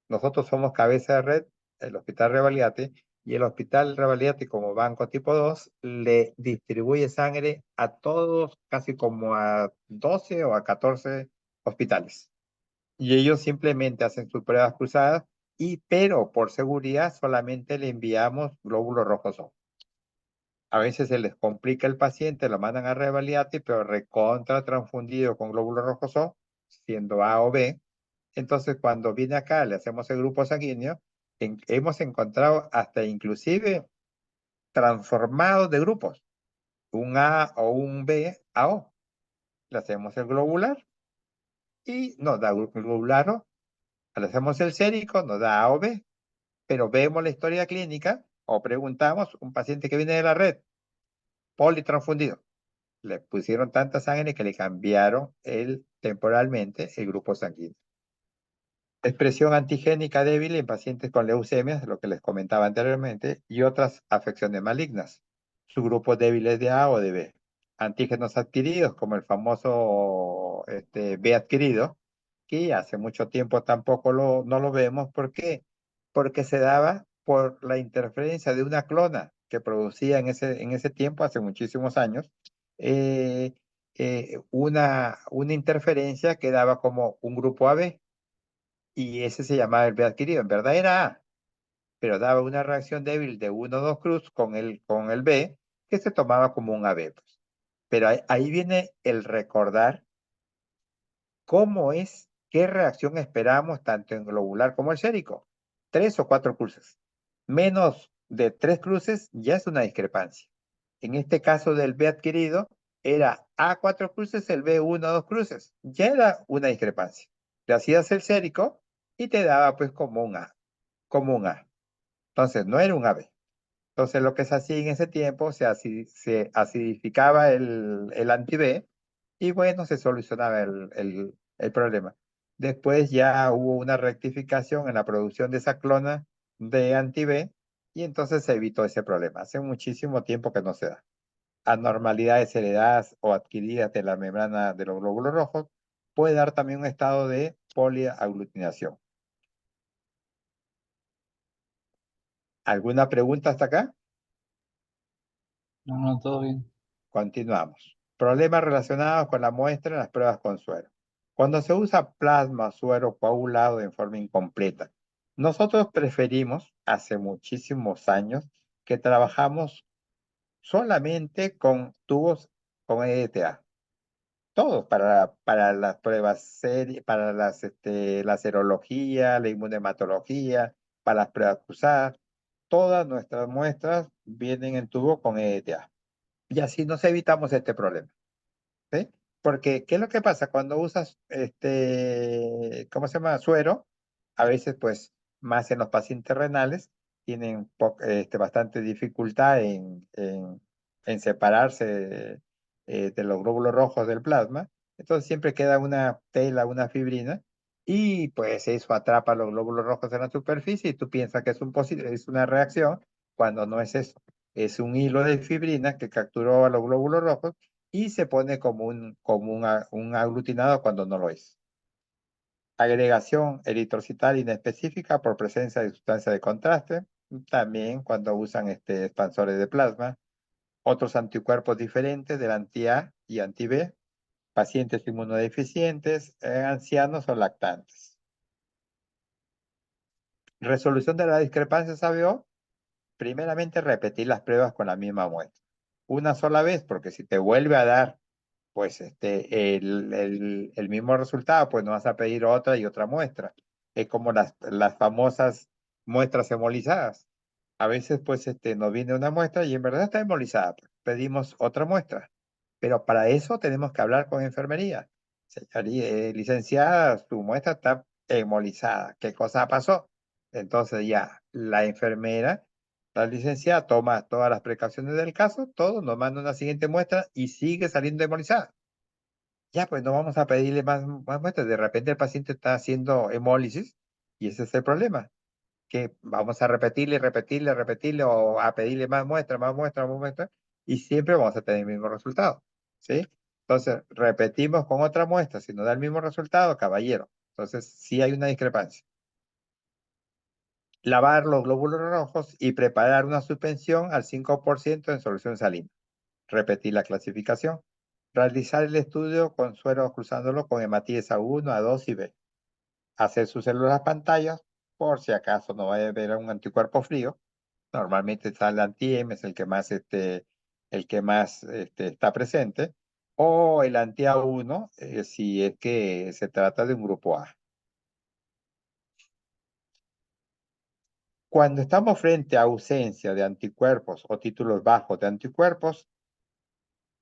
A: Nosotros somos cabeza de red, el Hospital Revaliate, y el Hospital Revaliate como banco tipo 2 le distribuye sangre a todos, casi como a 12 o a 14 hospitales. Y ellos simplemente hacen sus pruebas cruzadas, pero por seguridad solamente le enviamos glóbulos rojos O. A veces se les complica el paciente, lo mandan a Revaliate, pero recontra transfundido con glóbulos rojos O, siendo A o B. Entonces, cuando viene acá, le hacemos el grupo sanguíneo, hemos encontrado hasta inclusive transformados de grupos, un A o un B a O. Le hacemos el globular y nos da globular O. Le hacemos el sérico, nos da A o B, pero vemos la historia clínica o preguntamos, un paciente que viene de la red, politransfundido, le pusieron tanta sangre que le cambiaron temporalmente el grupo sanguíneo. Expresión antigénica débil en pacientes con leucemias, lo que les comentaba anteriormente, y otras afecciones malignas. Subgrupos débiles de A o de B. Antígenos adquiridos, como el famoso B adquirido, que hace mucho tiempo tampoco no lo vemos. ¿Por qué? Porque se daba por la interferencia de una clona que producía en ese tiempo, hace muchísimos años, eh, una interferencia que daba como un grupo AB y ese se llamaba el B adquirido. En verdad era A, pero daba una reacción débil de 1 o 2 cruz con el B, que se tomaba como un AB, pues. Pero ahí viene el recordar cómo es, qué reacción esperamos tanto en globular como el sérico. 3 o 4 cruces. Menos de 3 cruces ya es una discrepancia. En este caso del B adquirido, era A 4 cruces, el B 1 o 2 cruces. Ya era una discrepancia. Le hacías el sérico y te daba pues como un A, como un A. Entonces no era un AB. Entonces lo que se hacía en ese tiempo, se acidificaba el anti-B y bueno, se solucionaba el problema. Después ya hubo una rectificación en la producción de esa clona de anti-B y entonces se evitó ese problema. Hace muchísimo tiempo que no se da. Anormalidades heredadas o adquiridas de la membrana de los glóbulos rojos puede dar también un estado de poliaglutinación. ¿Alguna pregunta hasta acá?
B: No, no, todo bien.
A: Continuamos. Problemas relacionados con la muestra en las pruebas con suero. Cuando se usa plasma o suero coagulado en forma incompleta, nosotros preferimos, hace muchísimos años, que trabajamos solamente con tubos con EDTA. Todos para las pruebas para la serología, la inmunematología, para las pruebas cruzadas. Todas nuestras muestras vienen en tubo con EDTA. Y así nos evitamos este problema. ¿Sí? Porque, ¿qué es lo que pasa? Cuando usas, ¿cómo se llama? Suero, a veces, pues, más en los pacientes renales, tienen bastante dificultad en separarse de los glóbulos rojos del plasma. Entonces, siempre queda una tela, una fibrina, y pues eso atrapa los glóbulos rojos en la superficie y tú piensas que es una reacción, cuando no es eso. Es un hilo de fibrina que capturó a los glóbulos rojos y se pone como un aglutinado cuando no lo es. Agregación eritrocital inespecífica por presencia de sustancia de contraste, también cuando usan expansores de plasma. Otros anticuerpos diferentes del anti-A y anti-B, pacientes inmunodeficientes, ancianos o lactantes. Resolución de la discrepancia ABO, primeramente repetir las pruebas con la misma muestra. Una sola vez, porque si te vuelve a dar pues el mismo resultado, pues no vas a pedir otra y otra muestra. Es como las famosas muestras hemolizadas. A veces pues nos viene una muestra y en verdad está hemolizada. Pues, pedimos otra muestra. Pero para eso tenemos que hablar con enfermería. Licenciada, su muestra está hemolizada. ¿Qué cosa pasó? Entonces ya la enfermera, la licenciada, toma todas las precauciones del caso, todo, nos manda una siguiente muestra y sigue saliendo hemolizada. Ya, pues no vamos a pedirle más muestras. De repente el paciente está haciendo hemólisis y ese es el problema. Que vamos a repetirle, repetirle, repetirle o a pedirle más muestras, más muestras, más muestras y siempre vamos a tener el mismo resultado. ¿Sí? Entonces, repetimos con otra muestra. Si nos da el mismo resultado, caballero. Entonces, sí hay una discrepancia. Lavar los glóbulos rojos y preparar una suspensión al 5% en solución salina. Repetir la clasificación. Realizar el estudio con suero cruzándolo con hematíes A1, A2 y B. Hacer sus células pantallas por si acaso no vaya a haber un anticuerpo frío. Normalmente está el anti-M, es el que más está presente, o el anti-A1 si es que se trata de un grupo A. Cuando estamos frente a ausencia de anticuerpos o títulos bajos de anticuerpos,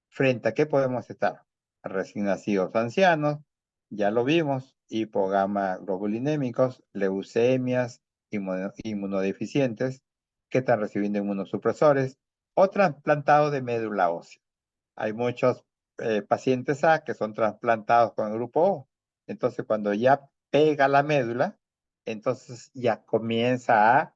A: ¿frente a qué podemos estar? Recién nacidos ancianos, ya lo vimos, hipogama globulinémicos, leucemias, inmunodeficientes, que están recibiendo inmunosupresores, o trasplantados de médula ósea. Hay muchos pacientes A que son trasplantados con el grupo O. Entonces, cuando ya pega la médula, entonces ya comienza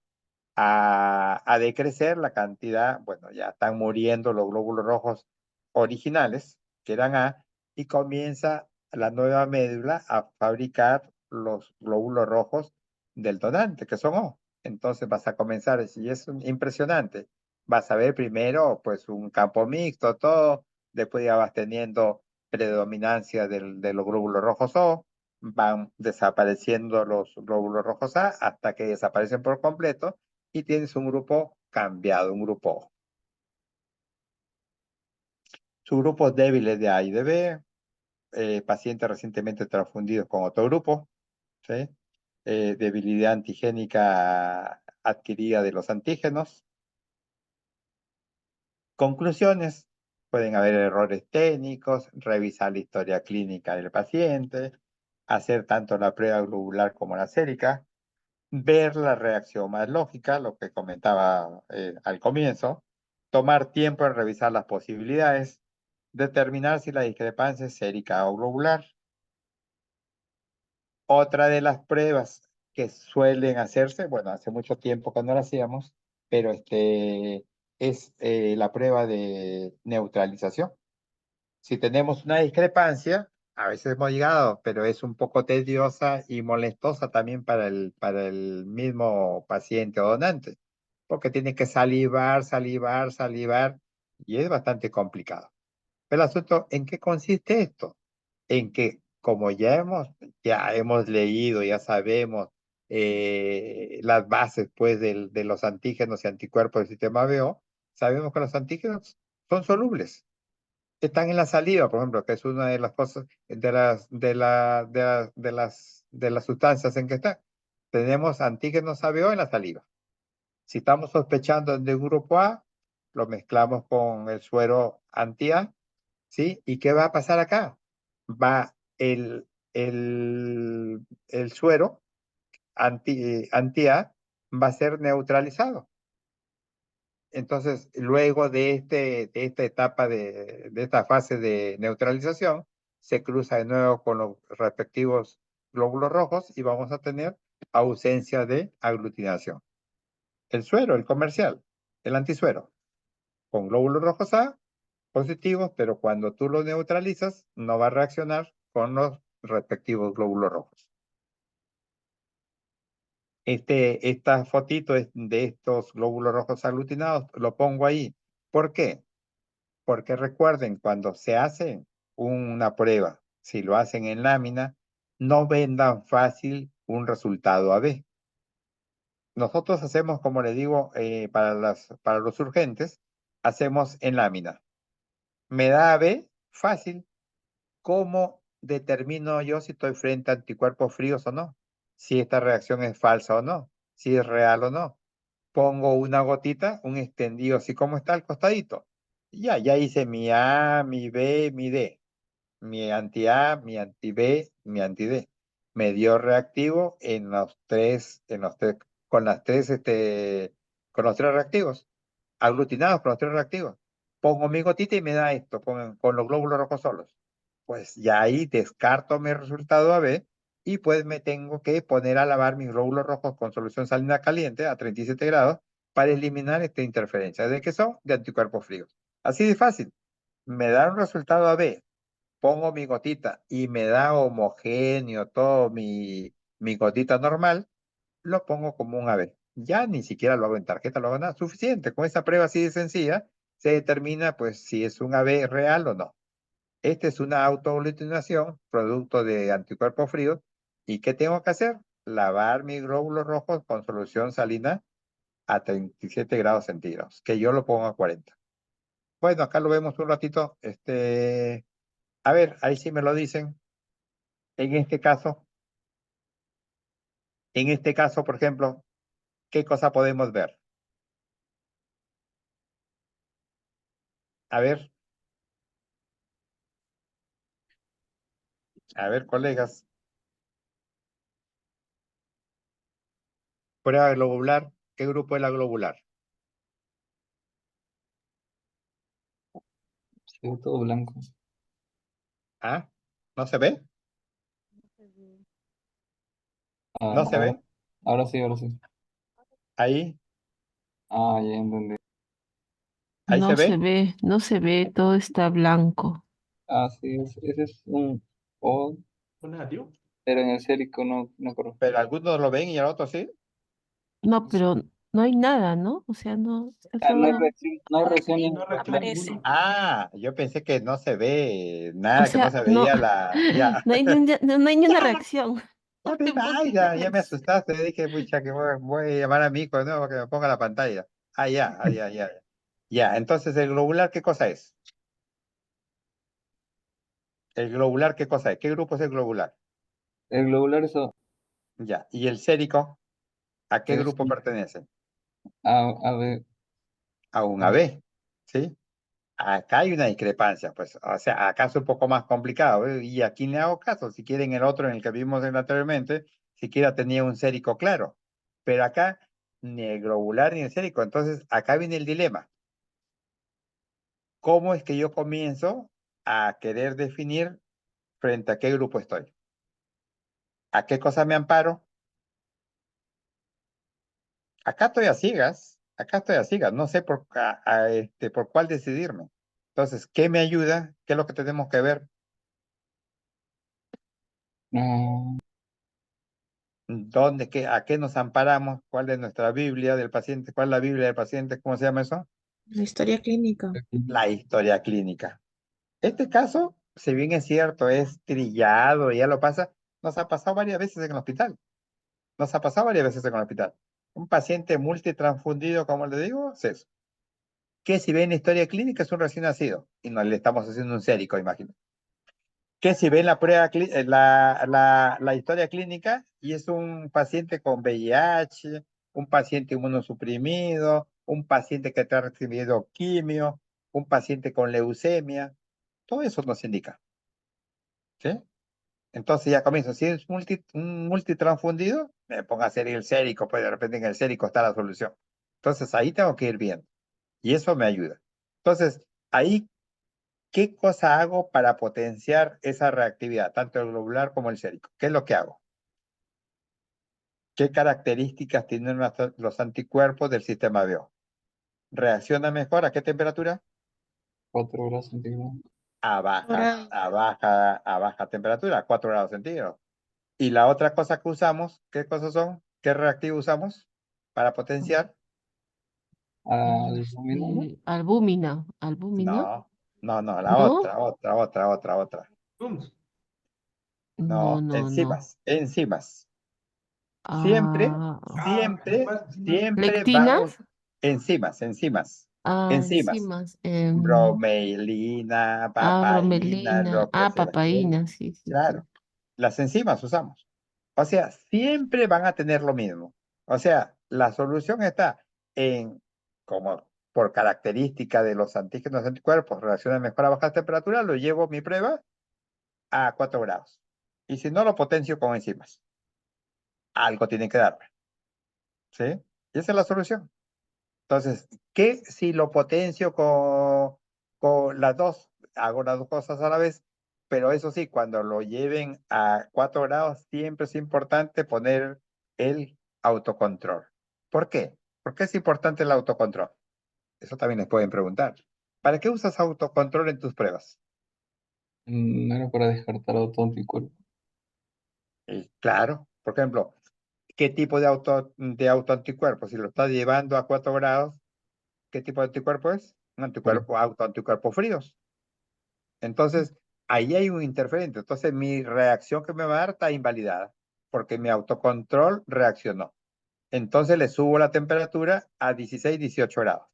A: a decrecer la cantidad, bueno, ya están muriendo los glóbulos rojos originales, que eran A, y comienza la nueva médula a fabricar los glóbulos rojos del donante, que son O. Entonces vas a comenzar, y es impresionante, vas a ver primero pues un campo mixto, todo, después ya vas teniendo predominancia de los glóbulos rojos O, van desapareciendo los glóbulos rojos A hasta que desaparecen por completo y tienes un grupo cambiado, un grupo O. Subgrupos débiles de A y de B, pacientes recientemente transfundidos con otro grupo, ¿sí? Debilidad antigénica adquirida de los antígenos. Conclusiones, pueden haber errores técnicos, revisar la historia clínica del paciente, hacer tanto la prueba globular como la sérica, ver la reacción más lógica, lo que comentaba al comienzo, tomar tiempo en revisar las posibilidades, determinar si la discrepancia es sérica o globular. Otra de las pruebas que suelen hacerse, bueno, hace mucho tiempo que no la hacíamos, pero es la prueba de neutralización. Si tenemos una discrepancia, a veces hemos llegado, pero es un poco tediosa y molestosa también para el mismo paciente o donante, porque tiene que salivar, salivar, salivar, y es bastante complicado. El asunto, ¿en qué consiste esto? En que, como ya hemos leído, ya sabemos las bases pues, de los antígenos y anticuerpos del sistema BO, sabemos que los antígenos son solubles, están en la saliva, por ejemplo, que es una de las cosas, de las sustancias en que está. Tenemos antígenos ABO en la saliva. Si estamos sospechando de un grupo A, lo mezclamos con el suero anti-A, ¿sí? ¿Y qué va a pasar acá? Va el suero anti-A va a ser neutralizado. Entonces, luego de esta etapa, de esta fase de neutralización, se cruza de nuevo con los respectivos glóbulos rojos y vamos a tener ausencia de aglutinación. El suero, el comercial, el antisuero, con glóbulos rojos A positivos, pero cuando tú lo neutralizas, no va a reaccionar con los respectivos glóbulos rojos. Esta fotito de estos glóbulos rojos aglutinados lo pongo ahí. ¿Por qué? Porque recuerden, cuando se hace una prueba, si lo hacen en lámina, no vendan fácil un resultado AB. Nosotros hacemos, como les digo, para los urgentes, hacemos en lámina. Me da AB, fácil. ¿Cómo determino yo si estoy frente a anticuerpos fríos o no? Si esta reacción es falsa o no, si es real o no. Pongo una gotita, un extendido así como está al costadito. Ya hice mi A, mi B, mi D. Mi anti-A, mi anti-B, mi anti-D. Me dio reactivo con con los tres reactivos, aglutinados con los tres reactivos. Pongo mi gotita y me da esto, con los glóbulos rojos solos. Pues ya ahí descarto mi resultado AB y pues me tengo que poner a lavar mis glóbulos rojos con solución salina caliente a 37 grados para eliminar esta interferencia. ¿De qué son? De anticuerpos fríos. Así de fácil. Me da un resultado AB, pongo mi gotita y me da homogéneo todo mi gotita normal, lo pongo como un AB. Ya ni siquiera lo hago en tarjeta, lo hago nada. Suficiente. Con esa prueba así de sencilla, se determina pues si es un AB real o no. Esta es una autoaglutinación, producto de anticuerpos fríos. ¿Y qué tengo que hacer? Lavar mis glóbulos rojos con solución salina a 37 grados centígrados, que yo lo pongo a 40. Bueno, acá lo vemos un ratito. A ver, ahí sí me lo dicen. En este caso, por ejemplo, ¿qué cosa podemos ver? A ver, colegas, prueba globular, ¿qué grupo es la globular?
B: Se ve todo blanco.
A: ¿Ah? ¿No se ve?
B: Ah,
A: ¿No se ve?
B: ahora sí, ahora sí.
A: Ahí,
B: Ah, ya entendí.
A: ahí se ve.
E: No se ve, todo está blanco.
B: Ah, sí, ese es un O,
G: ¿Un negativo?
B: pero en el sérico no corresponde.
A: Pero algunos lo ven y el otro sí.
E: No, pero no hay nada, ¿no? O sea, no, está
B: Ah, no hay
E: todo.
B: reacción, no hay reacciones.
G: No reacciona ninguno.
A: Ah, yo pensé que no se ve
E: O
A: nada, que no
E: sea,
A: se
E: no,
A: veía la. Ya.
E: no hay ni una reacción.
A: Ya,
E: No te puse
A: ay,
E: una
A: ya me
E: reacción.
A: asustaste. Dije, pucha, que voy a llamar a mi hijo, ¿no? Para que me ponga la pantalla. Ya. Ya, entonces, ¿el globular qué cosa es? ¿El globular qué cosa es? ¿Qué grupo es el globular?
B: El globular eso
A: Ya. ¿Y el sérico a qué
B: es
A: grupo pertenece?
B: a ver,
A: A un AB, ¿sí? Acá hay una discrepancia, pues, o sea, acá es un poco más complicado, ¿eh? ¿Y a quién le hago caso? Si quieren el otro en el que vimos anteriormente, siquiera tenía un sérico claro, pero acá ni el globular ni el sérico, entonces acá viene el dilema. ¿Cómo es que yo comienzo a querer definir frente a qué grupo estoy? ¿A qué cosa me amparo? Acá estoy a ciegas, no sé por cuál decidirme. Entonces, ¿qué me ayuda? ¿Qué es lo que tenemos que ver?
B: ah,
A: ¿A qué nos amparamos? ¿Cuál es nuestra Biblia del paciente? ¿Cuál es la Biblia del paciente? ¿Cómo se llama eso?
H: La historia clínica.
A: La historia clínica. Este caso, si bien es cierto, es trillado, ya lo pasa, nos ha pasado varias veces en el hospital. Nos ha pasado varias veces en el hospital. Un paciente multitransfundido, como le digo, es eso. Que si ven la historia clínica es un recién nacido y no le estamos haciendo un sérico, imagino. Que si ven la historia clínica y es un paciente con VIH, un paciente inmunosuprimido, un paciente que ha recibido quimio, un paciente con leucemia, todo eso nos indica, ¿sí? Entonces ya comienzo, si es un multitransfundido, me pongo a hacer el sérico, pues de repente en el sérico está la solución. Entonces ahí tengo que ir viendo y eso me ayuda. Entonces, ahí, ¿qué cosa hago para potenciar esa reactividad, tanto el globular como el sérico? ¿Qué es lo que hago? ¿Qué características tienen los anticuerpos del sistema B? ¿Reacciona mejor a qué temperatura?
B: 4 grados centígrados.
H: Ahora,
A: A baja temperatura, 4 grados centígrados. Y la otra cosa que usamos, ¿qué cosas son? ¿Qué reactivo usamos para potenciar?
B: Albúmina, ¿no?
E: Albúmina,
A: No, la
E: ¿no?
A: otra.
G: Tums.
E: No,
A: No,
E: no, no.
A: enzimas. Siempre,
E: Ah,
A: siempre
E: lectinas,
A: vamos, enzimas. Enzimas.
E: enzimas,
A: Bromelina, papaína,
E: bromelina,
A: lo que sea.
E: papaína, sí, sí, sí.
A: Claro, las enzimas usamos. O sea, siempre van a tener lo mismo. O sea, la solución está en, como por característica de los antígenos y anticuerpos, reacciona mejor a bajas temperaturas, lo llevo mi prueba a 4 grados. Y si no, lo potencio con enzimas. Algo tiene que darme. ¿Sí? Y esa es la solución. Entonces, ¿qué si lo potencio con las dos? Hago las dos cosas a la vez, pero eso sí, cuando lo lleven a 4 grados, siempre es importante poner el autocontrol. ¿Por qué? ¿Por qué es importante el autocontrol? Eso también les pueden preguntar. ¿Para qué usas autocontrol en tus pruebas?
B: No era para descartar autoanticuerpos.
A: Y claro, por ejemplo, ¿qué tipo de autoanticuerpo? Si lo estás llevando a 4 grados, ¿qué tipo de anticuerpo es? Un
B: Frío.
A: autoanticuerpos fríos. Entonces, ahí hay un interferente. Entonces, mi reacción que me va a dar está invalidada, porque mi autocontrol reaccionó. Entonces, le subo la temperatura a 16, 18 grados.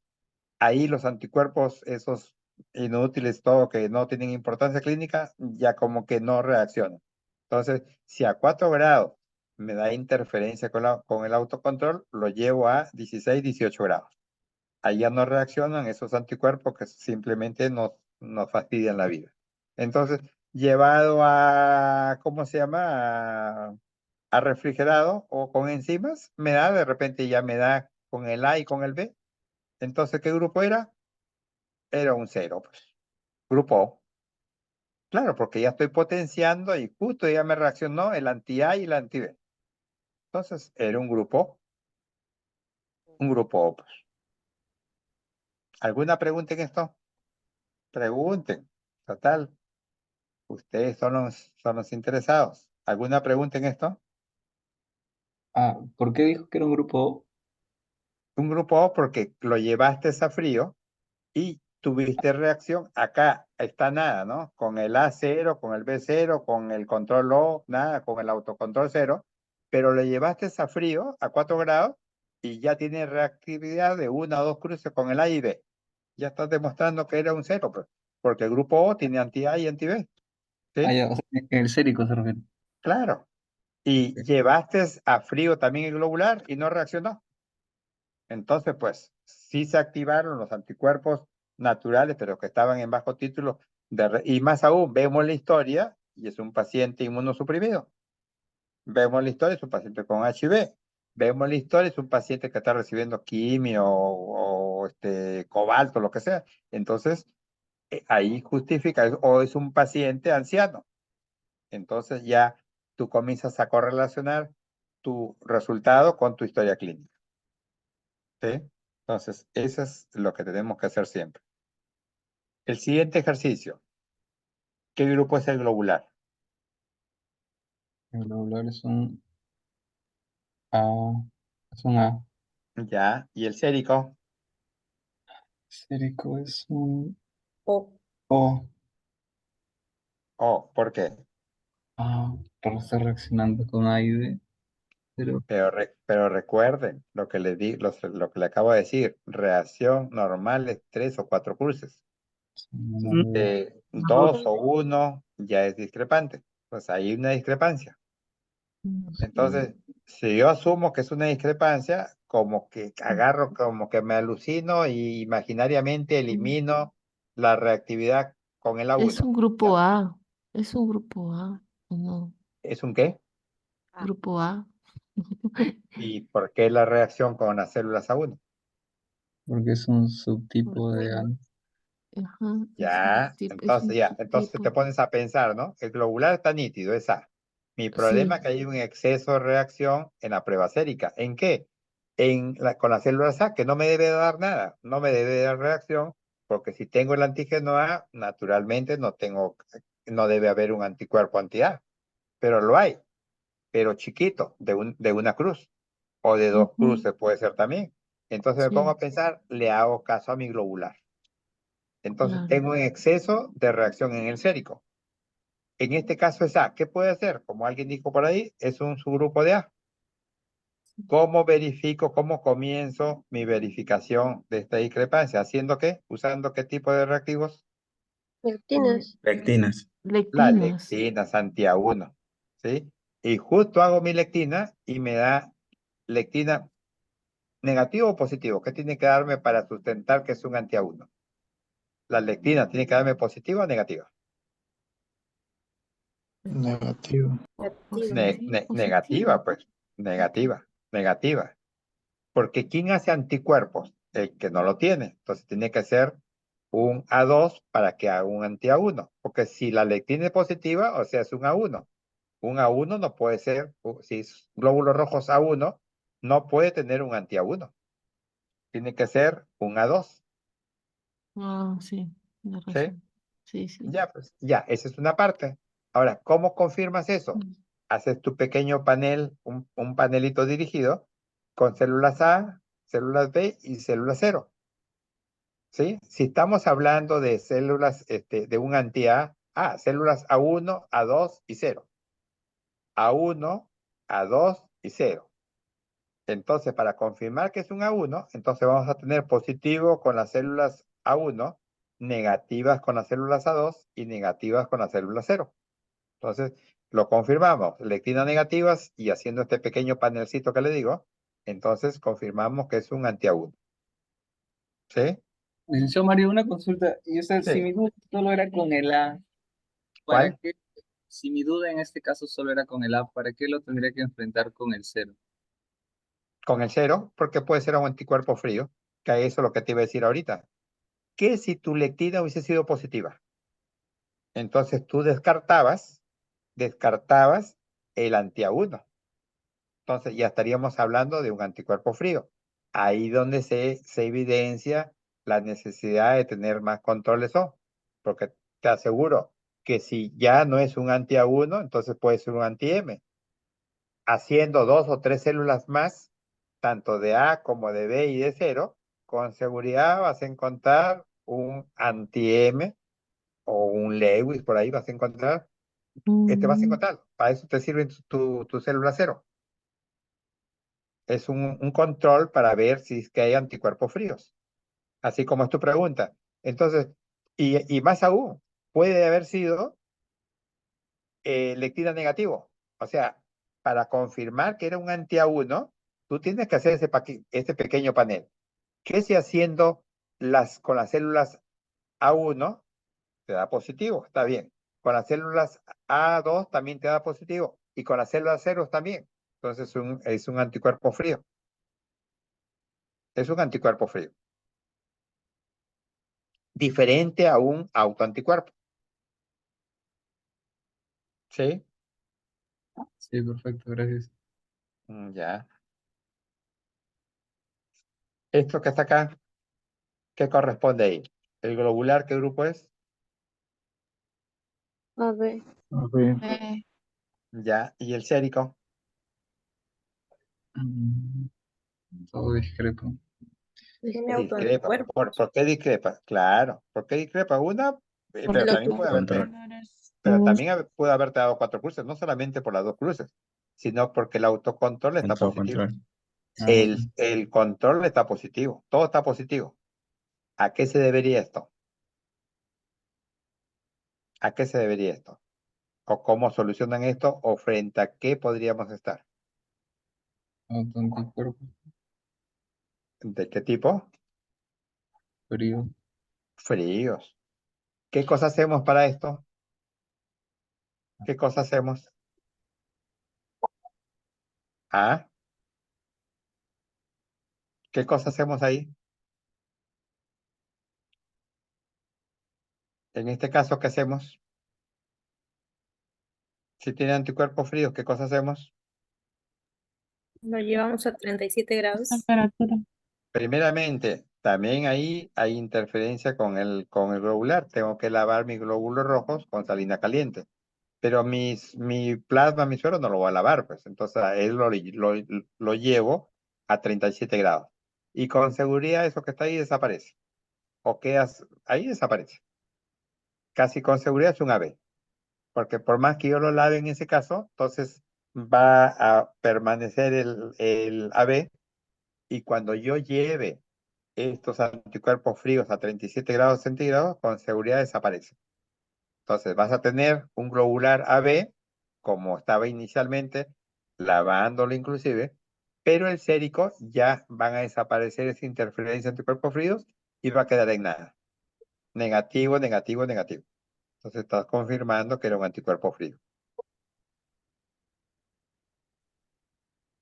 A: Ahí los anticuerpos, esos inútiles, todo que no tienen importancia clínica, ya como que no reaccionan. Entonces, si a 4 grados me da interferencia con el autocontrol, lo llevo a 16, 18 grados. Ahí ya no reaccionan esos anticuerpos que simplemente nos fastidian la vida. Entonces, llevado a, ¿cómo se llama? A refrigerado o con enzimas, me da, de repente ya me da con el A y con el B. Entonces, ¿qué grupo era? Era un cero, pues. Grupo O. Claro, porque ya estoy potenciando y justo ya me reaccionó el anti-A y el anti-B. Entonces, era un grupo O, pues. ¿Alguna pregunta en esto? Pregunten. Total, ustedes son los interesados. ¿Alguna pregunta en esto?
B: ¿Por qué dijo que era un grupo O?
A: Un grupo O porque lo llevaste a frío y tuviste reacción. Acá está nada, ¿no? Con el A cero, con el B cero, con el control O, nada, con el autocontrol cero, pero lo llevaste a frío, a 4 grados, y ya tiene reactividad de una o dos cruces con el A y B. Ya estás demostrando que era un cero, pues, porque el grupo O tiene anti-A y anti-B. ¿Sí?
B: Ya, o sea, en el sérico se refiere.
A: Claro. Y llevaste a frío también el globular y no reaccionó. Entonces, pues, sí se activaron los anticuerpos naturales, pero que estaban en bajo título. Y más aún, vemos la historia y es un paciente inmunosuprimido. Vemos la historia, es un paciente con HIV. Vemos la historia, es un paciente que está recibiendo quimio o cobalto, lo que sea. Entonces, ahí justifica, o es un paciente anciano. Entonces ya tú comienzas a correlacionar tu resultado con tu historia clínica. ¿Sí? Entonces, eso es lo que tenemos que hacer siempre. El siguiente ejercicio. ¿Qué grupo es el globular?
B: El globular A, es un A.
A: Ya. ¿Y el sérico?
B: Sérico es un
H: O.
B: O.
A: Oh, ¿por qué?
B: Para estar reaccionando con A y B. Pero
A: Pero recuerden lo que lo que le acabo de decir. Reacción normal es 3 o 4 cruces. Dos o uno ya es discrepante. Pues hay una discrepancia. Entonces, si yo asumo que es una discrepancia, como que agarro, como que me alucino y imaginariamente elimino la reactividad con el
E: Es
A: A1.
E: un grupo A. Es un grupo A. ¿O no?
A: ¿Es un qué?
E: Grupo A.
A: ¿Y por qué la reacción con las células A1?
B: porque es un subtipo de A.
E: Ajá,
A: Ya,
E: es un
A: entonces te
E: subtipo.
A: pones a pensar, ¿no? El globular está nítido, es A. Mi problema
E: Sí,
A: es que hay un exceso de reacción en la prueba sérica. ¿En qué? Con las células A, que no me debe dar nada, no me debe dar reacción, porque si tengo el antígeno A, naturalmente no debe haber un anticuerpo anti-A, pero lo hay, pero chiquito, de una cruz, o de dos
E: ujú,
A: cruces puede ser también. Entonces me pongo
E: sí,
A: a pensar, le hago caso a mi globular. Entonces
E: claro.
A: tengo un exceso de reacción en el sérico. En este caso es A. ¿Qué puede hacer? Como alguien dijo por ahí, es un subgrupo de A. ¿Cómo verifico, cómo comienzo mi verificación de esta discrepancia? ¿Haciendo qué? ¿Usando qué tipo de reactivos?
E: Eh,
D: Lectinas.
F: Lectinas.
A: La
E: lectinas.
A: lectina Santia 1. ¿Sí? Y justo hago mi lectina y me da lectina ¿Negativo o positivo? ¿Qué tiene que darme para sustentar que es un anti-A1? ¿La lectina tiene que darme positiva o negativa?
F: Negativo.
A: Negativa, pues. Negativa. Porque ¿quién hace anticuerpos? El que no lo tiene. Entonces tiene que ser un A2 para que haga un anti-A1. Porque si la lectina es positiva, o sea, es un A1. Un A1 no puede ser, si es glóbulos rojos A1, no puede tener un anti-A1. Tiene que ser un A2.
E: Ah, sí, tienes
A: ¿Sí?
E: razón. Sí, sí.
A: Ya, pues, ya, esa es una parte. Ahora, ¿cómo confirmas eso?
E: Mm.
A: Haces tu pequeño panel, un panelito dirigido con células A, células B y células cero. ¿Sí? Si estamos hablando de células, de un anti-A, células A1, A2 y 0. A1, A2 y 0. Entonces, para confirmar que es un A1, entonces vamos a tener positivo con las células A1, negativas con las células A2 y negativas con las células 0. Entonces, lo confirmamos, lectina negativas y haciendo este pequeño panelcito que le digo, entonces confirmamos que es un anti-A1. ¿Sí?
B: Licenciado Mario, una consulta. Y esa, si
A: Sí.
B: mi duda solo era con el A, ¿para
A: ¿Cuál?
B: qué? Si mi duda en este caso solo era con el A, ¿para qué lo tendría que enfrentar con el cero?
A: Con el 0, porque puede ser un anticuerpo frío, que eso es lo que te iba a decir ahorita. ¿Qué si tu lectina hubiese sido positiva? Entonces tú descartabas el anti-A1. Entonces ya estaríamos hablando de un anticuerpo frío. Ahí donde se evidencia la necesidad de tener más controles O, porque te aseguro que si ya no es un anti-A1, entonces puede ser un anti-M. Haciendo 2 o 3 células más, tanto de A como de B y de 0, con seguridad vas a encontrar un anti-M o un Lewis, por ahí vas a encontrar, vas a
E: Mm.
A: encontrar. Para eso te sirve tu célula 0. Es un control para ver si es que hay anticuerpos fríos, así como es tu pregunta. Entonces, y más aún, puede haber sido lectina negativo. O sea, para confirmar que era un anti-A1, tú tienes que hacer ese pequeño panel. ¿Qué si haciendo con las células A1 te da positivo? Está bien. Con las células A2 también te da positivo. Y con las células 0 también. Entonces es un anticuerpo frío. Es un anticuerpo frío. Diferente a un autoanticuerpo. ¿Sí?
B: Sí, perfecto, gracias.
A: Ya. Esto que está acá, ¿qué corresponde ahí? ¿El globular qué grupo es?
D: A ver.
F: A ver,
A: Ya. ¿Y el sérico?
B: Mm, Todo discrepo.
H: Tiene
A: Discrepa.
H: autoanticuerpos.
A: ¿Por qué discrepa? Claro. ¿Por qué discrepa? Una,
H: Porque
A: pero
H: el
A: también puede haberte,
F: control.
A: pero también puede haberte dado 4 cruces, no solamente por las 2 cruces, sino porque el autocontrol está positivo.
F: Autocontrol.
B: Ah, ok.
A: El control está positivo. Todo está positivo. ¿A qué se debería esto? ¿A qué se debería esto? ¿O cómo solucionan esto? ¿O frente a qué podríamos estar?
B: Autoanticuerpo
A: ¿De qué tipo?
B: frío.
A: Fríos. ¿Qué cosa hacemos para esto? ¿Qué cosa hacemos? ¿Ah? ¿Qué cosa hacemos ahí? En este caso, ¿qué hacemos? Si tiene anticuerpos fríos, ¿qué cosa hacemos?
H: Lo llevamos a 37 grados.
E: Temperatura.
A: Primeramente, también ahí hay interferencia con el globular. Tengo que lavar mis glóbulos rojos con salina caliente. Pero mi plasma, mi suero no lo voy a lavar, pues. Entonces, a él lo llevo a 37 grados. Y con seguridad eso que está ahí desaparece. O quedas, ahí desaparece. Casi con seguridad es un AB. Porque por más que yo lo lave en ese caso, entonces va a permanecer el AB y cuando yo lleve estos anticuerpos fríos a 37 grados centígrados, con seguridad desaparece. Entonces vas a tener un globular AB, como estaba inicialmente, lavándolo inclusive, pero el sérico ya van a desaparecer esa interferencia entre cuerpos fríos y va a quedar en nada. Negativo, negativo, negativo. Entonces estás confirmando que era un anticuerpo frío.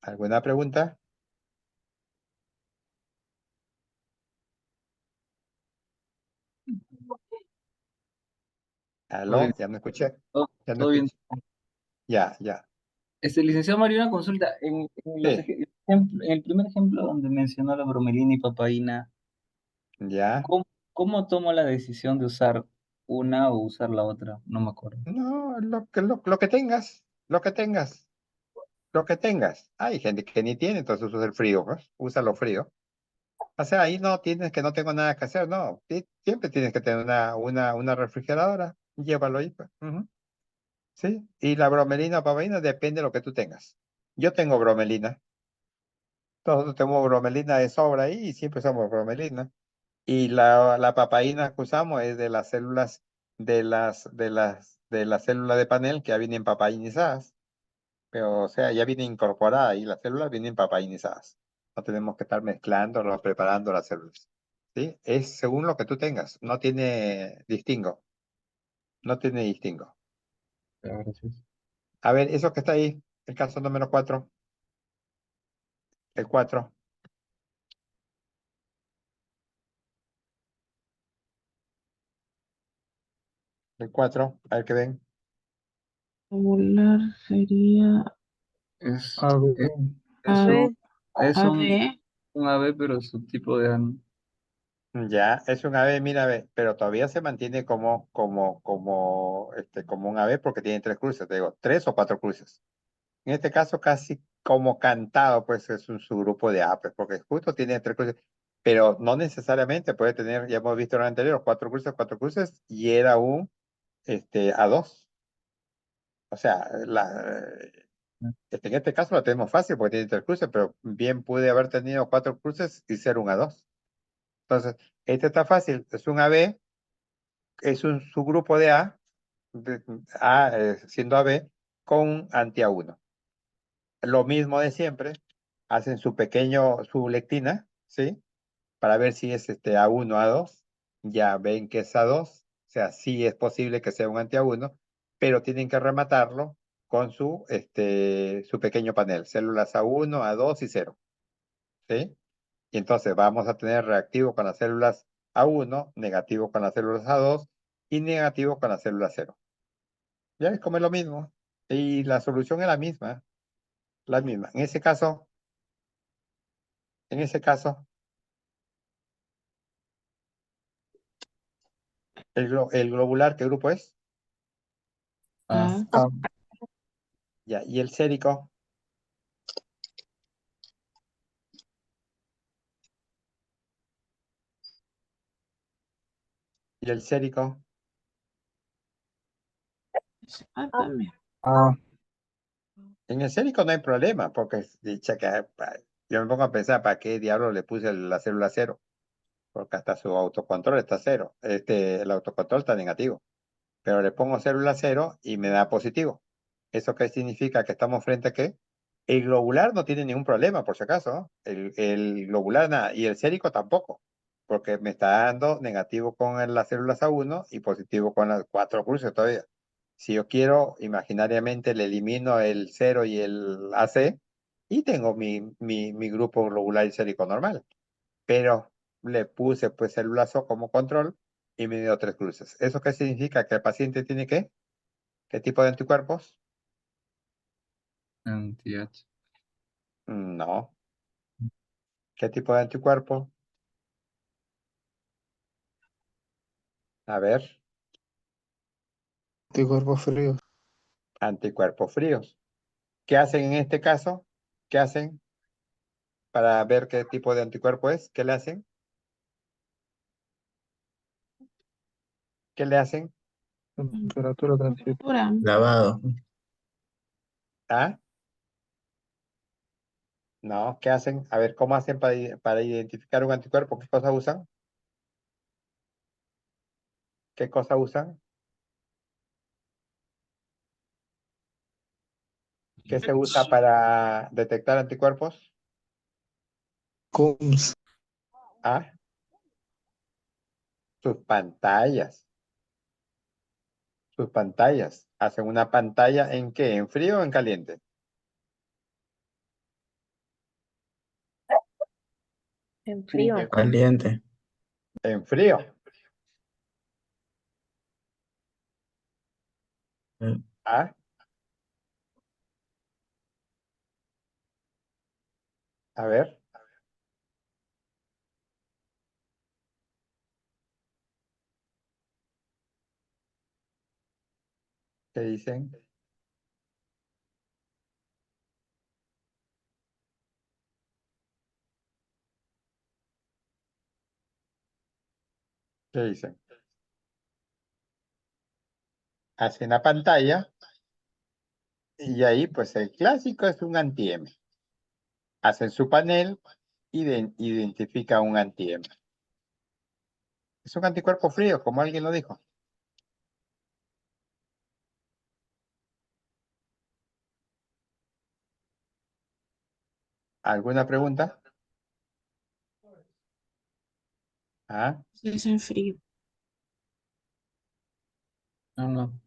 A: ¿Alguna pregunta?
B: Todo bien,
A: ¿Aló? ¿Ya me escuché?
B: todo,
A: ¿Ya no
B: todo bien.
A: escuché? Ya, ya.
B: Licenciado Mario, una consulta.
A: Sí,
B: En el primer ejemplo donde mencionó la bromelina y papaína,
A: ya.
B: ¿cómo tomo la decisión de usar una o usar la otra? No me acuerdo.
A: No, lo que tengas, lo que tengas, lo que tengas. Hay gente que ni tiene, entonces usa el frío, pues, usa lo frío. O sea, ahí no tienes que no tengo nada que hacer, no. Siempre tienes que tener una refrigeradora. Llévalo ahí, pues. Ujú. Sí. Y la bromelina o papaína depende de lo que tú tengas. Yo tengo bromelina. Nosotros tenemos bromelina de sobra ahí y siempre usamos bromelina. Y la papaína que usamos es de las células de la célula de panel que ya vienen papainizadas. Pero, o sea, ya viene incorporada y las células vienen papainizadas. No tenemos que estar mezclándolas, preparando las células. ¿Sí? Es según lo que tú tengas. No tiene distingo. No tiene distingo.
B: Ya, gracias.
A: A ver, eso que está ahí, el caso número 4. El 4. El 4. A ver qué ven.
C: Regular sería
B: Es,
F: A ver,
B: es,
D: A
B: es un,
D: ver,
B: es un,
C: AB.
B: un ave, pero subtipo de ano.
A: Ya, es un ave, mira, ave, pero todavía se mantiene como un ave porque tiene tres cruces, te digo, tres o cuatro cruces. En este caso, casi como cantado, pues es un subgrupo de aves, porque justo tiene tres cruces, pero no necesariamente puede tener, ya hemos visto en el anterior, cuatro cruces, y era un A2. O sea, en este caso lo tenemos fácil porque tiene tres cruces, pero bien puede haber tenido cuatro cruces y ser un A2. Entonces, este está fácil, es un AB, es un subgrupo de siendo AB, con anti-A1. Lo mismo de siempre, hacen su lectina, ¿sí? Para ver si es A1 o A2. Ya ven que es A2, o sea, sí es posible que sea un anti-A1, pero tienen que rematarlo con su pequeño panel, células A1, A2 y 0, ¿sí? Y entonces vamos a tener reactivo con las células A1, negativo con las células A2 y negativo con las células 0. Ya es como es lo mismo. Y la solución es la misma, la misma. En ese caso, el globular, ¿qué grupo es?
B: Ah,
F: A,
A: Ya, y el sérico, y el sérico.
C: También.
F: A,
A: En el sérico no hay problema, porque yo me pongo a pensar, ¿para qué diablo le puse la célula 0? Porque hasta su autocontrol está 0. El autocontrol está negativo. Pero le pongo célula 0 y me da positivo. ¿Eso qué significa? Que estamos frente a qué. El globular no tiene ningún problema, por si acaso, ¿no? El globular nada, y el sérico tampoco, porque me está dando negativo con las células A1 y positivo con las cuatro cruces todavía. Si yo quiero, imaginariamente le elimino el 0 y el AC y tengo mi grupo globular y sérico normal. Pero le puse pues células O como control y me dio tres cruces. ¿Eso qué significa? Que el paciente tiene ¿qué tipo de anticuerpos?
B: anti-H.
A: No. ¿Qué tipo de anticuerpo? A ver,
F: anticuerpos fríos.
A: anticuerpos fríos. ¿Qué hacen en este caso? ¿Qué hacen para ver qué tipo de anticuerpo es? ¿Qué le hacen? ¿Qué le hacen?
F: Temperatura transitoria.
C: Temperatura.
F: Lavado.
A: ¿Ah? No, ¿qué hacen? A ver, ¿cómo hacen para identificar un anticuerpo? ¿Qué cosa usan? ¿Qué cosa usan? ¿Qué se usa para detectar anticuerpos?
F: CUMS.
A: A, sus pantallas. Sus pantallas. ¿Hacen una pantalla en qué? ¿En frío o en caliente?
H: En frío.
F: Caliente.
A: En frío.
F: Eh,
A: A, a ver. ¿Qué dicen? ¿Qué dicen? Hacen una pantalla y ahí pues el clásico es un anti-M. Hacen su panel y identifica un anti-M. Es un anticuerpo frío, como alguien lo dijo. ¿Alguna pregunta? ¿Ah?
G: Es en frío.
B: No, no.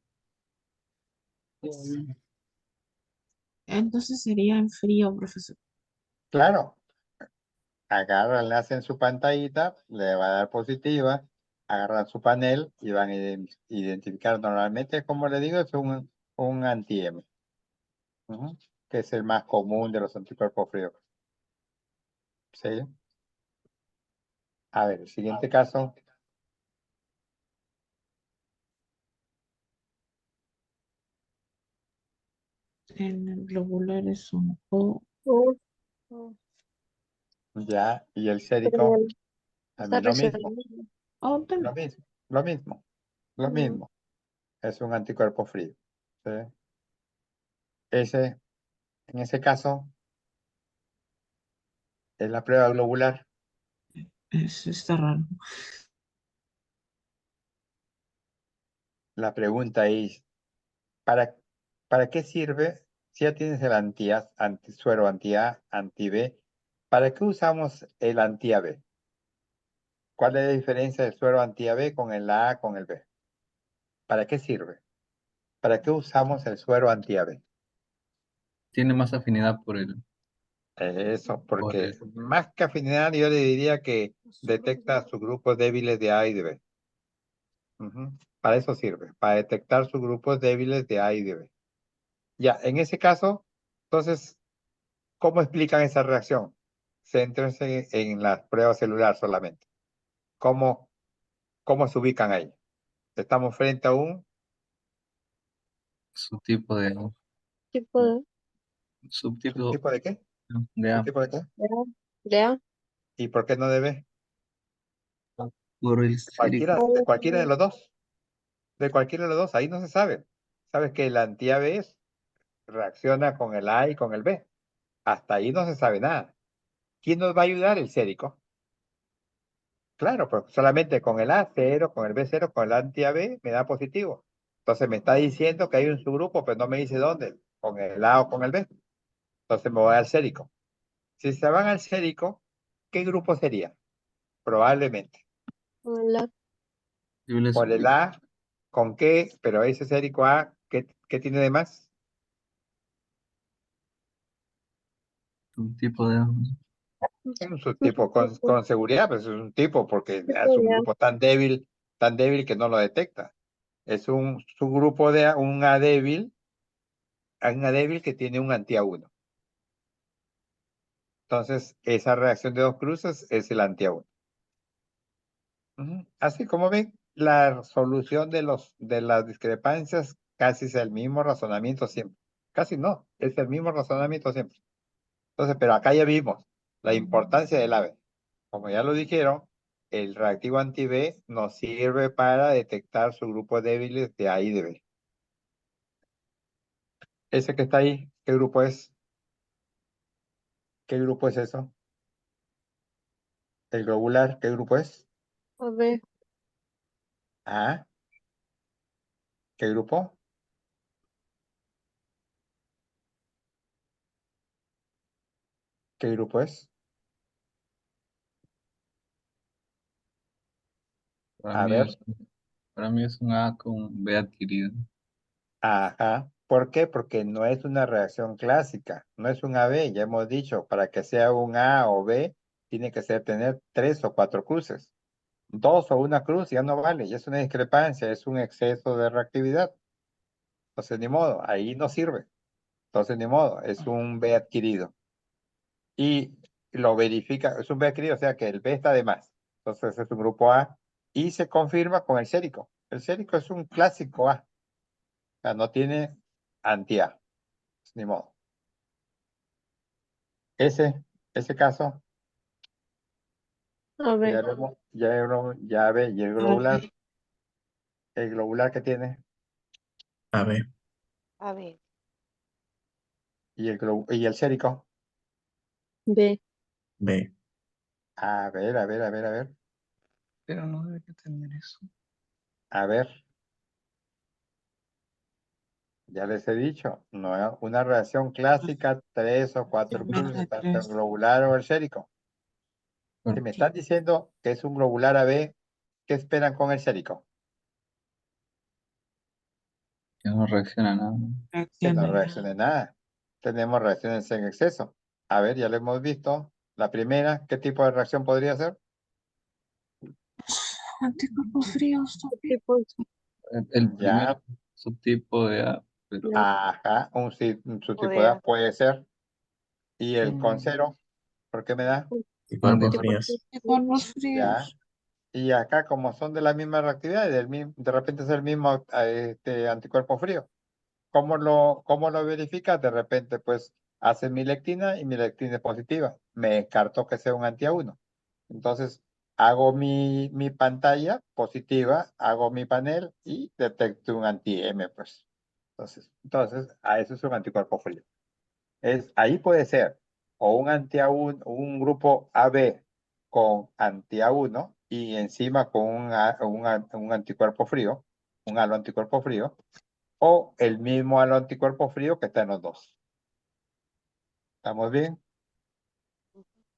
G: Entonces sería en frío, profesor.
A: Claro. Agarran, le hacen su pantallita, le va a dar positiva, agarran su panel y van a identificar normalmente, como le digo, es un anti-M, ujú, que es el más común de los anticuerpos fríos. ¿Sí? A ver, el siguiente caso.
G: En el globular es un O.
A: Ya, y el sérico,
D: Pero está
A: también lo mismo,
D: resolvido.
G: O
A: lo
G: también.
A: mismo, lo mismo, lo
D: Mm,
A: mismo. Es un anticuerpo frío. ¿Sí? Ese, en ese caso, es la prueba globular.
G: Eso está raro.
A: La pregunta es, ¿para, para qué sirve si ya tienes el suero anti-A, anti-B? ¿Para qué usamos el anti-AB? ¿Cuál es la diferencia del suero anti-AB con el A con el B? ¿Para qué sirve? ¿Para qué usamos el suero anti-AB?
B: Tiene más afinidad
A: Eso,
B: por
A: porque
B: el,
A: más que afinidad, yo le diría que detecta sus grupos débiles de A y de B. Ujú. Para eso sirve, para detectar sus grupos débiles de A y de B. Ya, en ese caso, entonces, ¿cómo explican esa reacción? Céntrense en la prueba celular solamente. ¿Cómo, cómo se ubican ahí? Estamos frente a un
B: subtipo de,
D: tipo de,
B: subtipo
A: tipo de qué?
B: de
A: ¿Un
B: A
A: tipo de qué?
D: ¿ya?
A: ¿Y por qué no de B?
B: por el sérico.
A: Cualquiera de los dos. De cualquiera de los dos, ahí no se sabe. Sabes que el anti-AB reacciona con el A y con el B. Hasta ahí no se sabe nada. ¿Quién nos va a ayudar? El sérico. Claro, porque solamente con el A cero, con el B cero, con el anti-AB me da positivo. Entonces me está diciendo que hay un subgrupo, pero no me dice dónde, con el A o con el B. Entonces me voy al sérico. Si se van al sérico, ¿qué grupo sería? Probablemente.
D: Hola.
B: Yo le
A: Por el A, ¿con qué? Pero ese sérico A, ¿qué tiene de más?
B: subtipo de A.
A: Es un subtipo con seguridad, pues es un tipo porque es un grupo tan débil que no lo detecta. Es un subgrupo de un A débil que tiene un anti-A1. Entonces, esa reacción de dos cruces es el anti-A1. Ujú. Así como ven, la solución de las discrepancias casi es el mismo razonamiento siempre. Casi no, es el mismo razonamiento siempre. Entonces, pero acá ya vimos la importancia del AVE. Como ya lo dijeron, el reactivo anti-B nos sirve para detectar sus grupos débiles de A y de B. Ese que está ahí, ¿qué grupo es? ¿Qué grupo es eso? El globular, ¿qué grupo es?
D: A ver,
A: Ah, ¿qué grupo? ¿Qué grupo es?
B: Para
A: A
B: mí
A: ver,
B: para mí es un A con B adquirido.
A: ajá. ¿Por qué? Porque no es una reacción clásica, no es un AB, ya hemos dicho, para que sea un A o B, tiene que ser tener 3 o 4 cruces. 2 o 1 cruz ya no vale, ya es una discrepancia, es un exceso de reactividad. Entonces, ni modo, ahí no sirve. Entonces, ni modo, es un B adquirido. Y lo verifica, es un B adquirido, o sea que el B está de más. Entonces, es un grupo A y se confirma con el sérico. El sérico es un clásico A, o sea, no tiene anti-A, ni modo. Ese caso,
D: A ver,
A: ya ve, y el globular que tiene,
F: A, B,
C: A ver.
A: y el sérico.
D: B.
F: B.
A: A ver, a ver, a ver, a ver,
B: Pero no debería tener eso.
A: a ver. Ya les he dicho, no es una reacción clásica, 3 o 4
G: Menos
A: cruces,
G: de
A: tanto el
G: 3.
A: globular o el sérico. Si me están diciendo que es un globular AB, ¿qué esperan con el sérico?
B: Que no reacciona a nada.
A: Que no
G: Reacciona.
A: reaccione nada. Tenemos reacciones en exceso. A ver, ya lo hemos visto. La primera, ¿qué tipo de reacción podría ser?
G: Anticuerpos fríos también.
D: Tipo,
B: El primer
A: Ya,
B: subtipo de A, pero
D: no.
A: ajá, un subtipo de A
C: Podría.
A: puede ser. Y el con
B: mm,
A: cero, ¿por qué me da?
F: Y cuerpos
B: anticuerpos.
F: fríos.
G: Anticuerpos
A: Ya.
G: fríos.
A: Y acá, como son de la misma reactividad, de repente es el mismo anticuerpo frío. ¿Cómo lo verifica? De repente, pues, hace mi lectina y mi lectina es positiva. Me descarto que sea un anti-A1. Entonces, hago mi pantalla positiva, hago mi panel y detecto un anti-M, pues. Entonces, a eso es un anticuerpo frío. Ahí puede ser o un anti-A1, un grupo AB con anti-A1 y encima con un anticuerpo frío, un halo anticuerpo frío, o el mismo halo anticuerpo frío que está en los dos. ¿Estamos bien?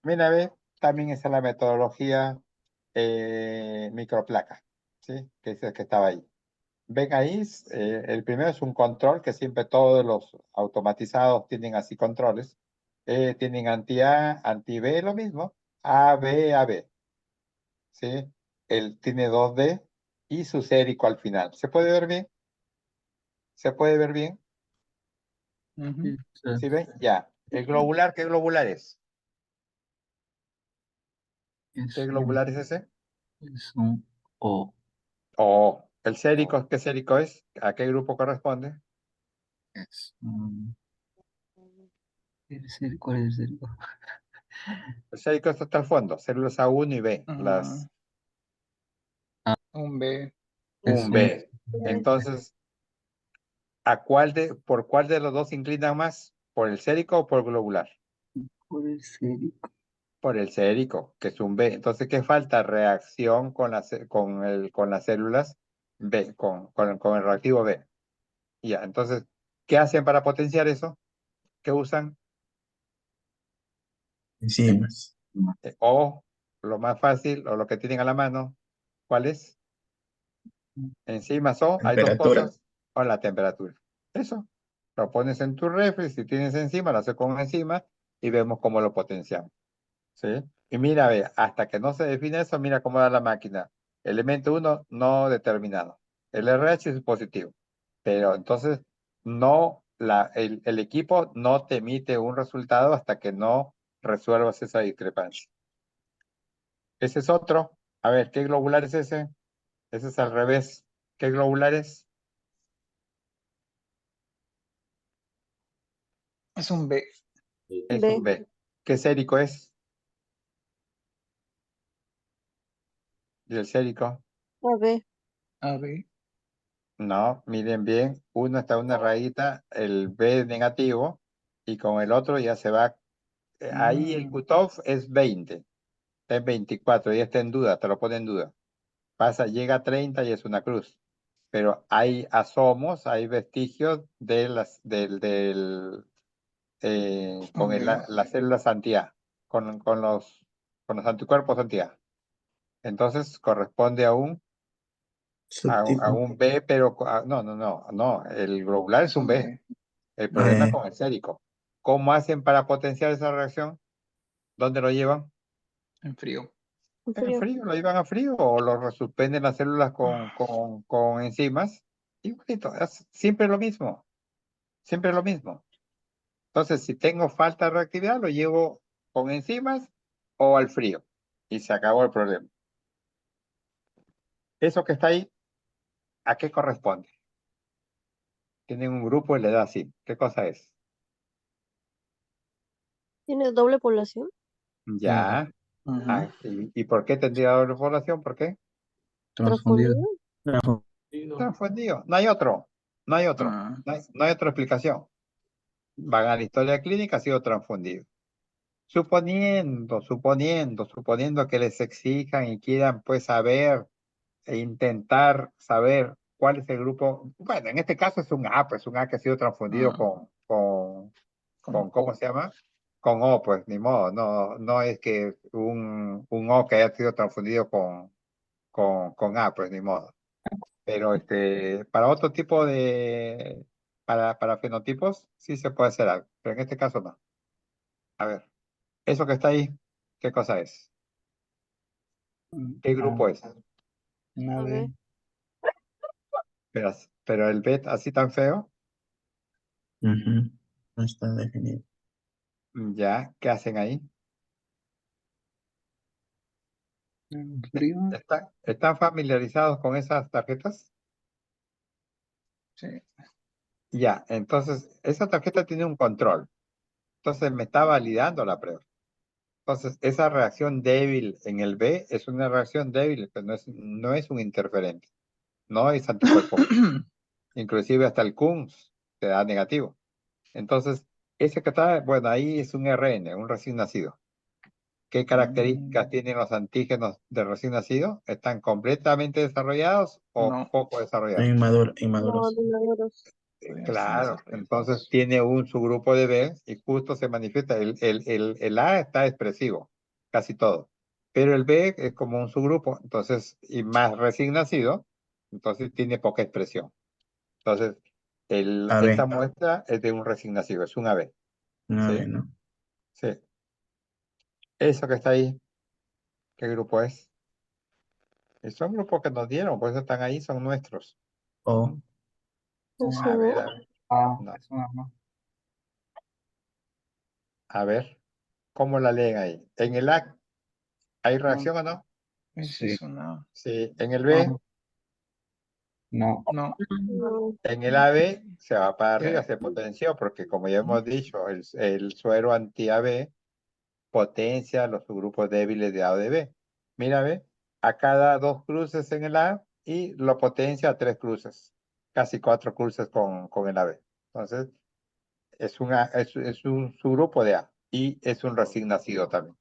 A: Mira, ve, también está la metodología microplaca, ¿sí? Que es el que estaba ahí. Ven ahí, el primero es un control que siempre todos los automatizados tienen así controles. Tienen anti-A, anti-B, lo mismo. A, B, A, B. ¿Sí? Él tiene 2D y su sérico al final. ¿Se puede ver bien? ¿Se puede ver bien?
B: Sí, o sea,
A: ¿Sí ven? Ya. El globular, ¿qué globular es? ¿Qué
B: es
A: globular es ese?
B: un O.
A: O el sérico, ¿qué sérico es? ¿A qué grupo corresponde?
B: Es ¿cuál es el sérico?
A: El sérico está hasta el fondo, células A1 y B,
B: Un B.
A: un
B: Es un
A: B. Entonces, ¿por cuál de los dos se inclinan más? ¿Por el sérico o por el globular?
B: por el sérico.
A: Por el sérico, que es un B. Entonces, ¿qué falta? Reacción con las células B, con el reactivo B. Ya, entonces, ¿qué hacen para potenciar eso? ¿Qué usan?
F: Enzimas.
A: O lo más fácil, o lo que tienen a la mano, ¿cuál es? Enzimas o, hay dos
F: Temperatura.
A: cosas, o la temperatura. Eso, lo pones en tu refri, si tienes enzima, lo haces con enzima y vemos cómo lo potenciamos. ¿Sí? Y mira, ve, hasta que no se define eso, mira cómo da la máquina. Elemento 1 no determinado. El RH es positivo. Pero entonces, el equipo no te emite un resultado hasta que no resuelvas esa discrepancia. Ese es otro. A ver, ¿qué globular es ese? Ese es al revés. ¿Qué globular es?
B: Es un B.
A: Es un
D: B.
A: B. ¿Qué sérico es? ¿Y el sérico?
D: A, B.
B: A, B.
A: No, miren bien, uno está una rayita, el B es negativo, y con el otro ya se va. Ahí el cutoff es 20, está en 24, ya está en duda, te lo pone en duda. Pasa, llega a 30 y es una cruz. Pero hay asomos, hay vestigios de las células anti-A, con los anticuerpos anti-A. Entonces corresponde a un
F: Subtipo.
A: un B, pero no, el globular es un B. El problema es con el sérico. ¿Cómo hacen para potenciar esa reacción? ¿Dónde lo llevan?
B: En frío.
D: En
A: En
D: frío.
A: frío, lo llevan a frío o lo resuspenden las células con enzimas. Igualito, es siempre lo mismo, siempre lo mismo. Entonces, si tengo falta de reactividad, lo llevo con enzimas o al frío y se acabó el problema. Eso que está ahí, ¿a qué corresponde? Tienen un grupo y le da así. ¿Qué cosa es?
D: ¿Tiene doble población?
A: Ya. Ah, ¿y por qué tendría doble población? ¿Por qué?
B: Transfundido.
D: ¿Transfundido?
A: Transfundido. No hay otro. No hay otro.
B: Ah,
A: No hay otra explicación. Van a la historia clínica, ha sido transfundido. Suponiendo que les exijan y quieran pues saber e intentar saber cuál es el grupo. Bueno, en este caso es un A, pues un A que ha sido transfundido ¿cómo se llama? Con O, pues ni modo, no es que un O que haya sido transfundido con A, pues ni modo. Pero para otro tipo para fenotipos, sí se puede hacer algo, pero en este caso no. A ver, eso que está ahí, ¿qué cosa es? ¿Qué grupo es?
B: una
D: A ver.
B: B.
A: Pero el BET así tan feo,
F: Ujú. No está definido.
A: ya, ¿qué hacen ahí?
B: En frío.
A: ¿Están familiarizados con esas tarjetas?
B: Sí.
A: Ya, entonces, esa tarjeta tiene un control. Entonces, me está validando la prueba. Entonces, esa reacción débil en el B es una reacción débil, pero no es un interferente. No es anticuerpo. Inclusive hasta el Kunz te da negativo. Entonces, ese que está, bueno, ahí es un RN, un recién nacido. ¿Qué características tienen los antígenos de recién nacido? ¿Están completamente desarrollados o
B: No.
A: poco desarrollados?
F: Inmaduros.
D: No, de maduros.
A: Claro, entonces tiene un subgrupo de B y justo se manifiesta. El A está expresivo, casi todo, pero el B es como un subgrupo, entonces, y más recién nacido, entonces tiene poca expresión. Entonces, esta
F: AB.
A: muestra es de un recién nacido, es un AB,
F: Una
A: ¿sí?
F: AB, ¿no?
A: Sí. Eso que está ahí, ¿qué grupo es? Son grupos que nos dieron, por eso están ahí, son nuestros.
F: O.
D: ¿Es
A: A ver,
D: uno?
A: a ver,
B: Ah,
A: no,
B: es una más.
A: a ver, ¿cómo la leen ahí? ¿En el A hay reacción o no?
B: Sí. Es una.
A: Sí, en el B.
B: No. No.
D: No.
A: En el AB se va para arriba, se potenció, porque como ya hemos dicho, el suero anti-AB potencia los subgrupos débiles de A o de B. Mira, ve, a cada 2 cruces en el A y lo potencia a 3 cruces, casi 4 cruces con el AB. Entonces, es un subgrupo de A y es un recién nacido también.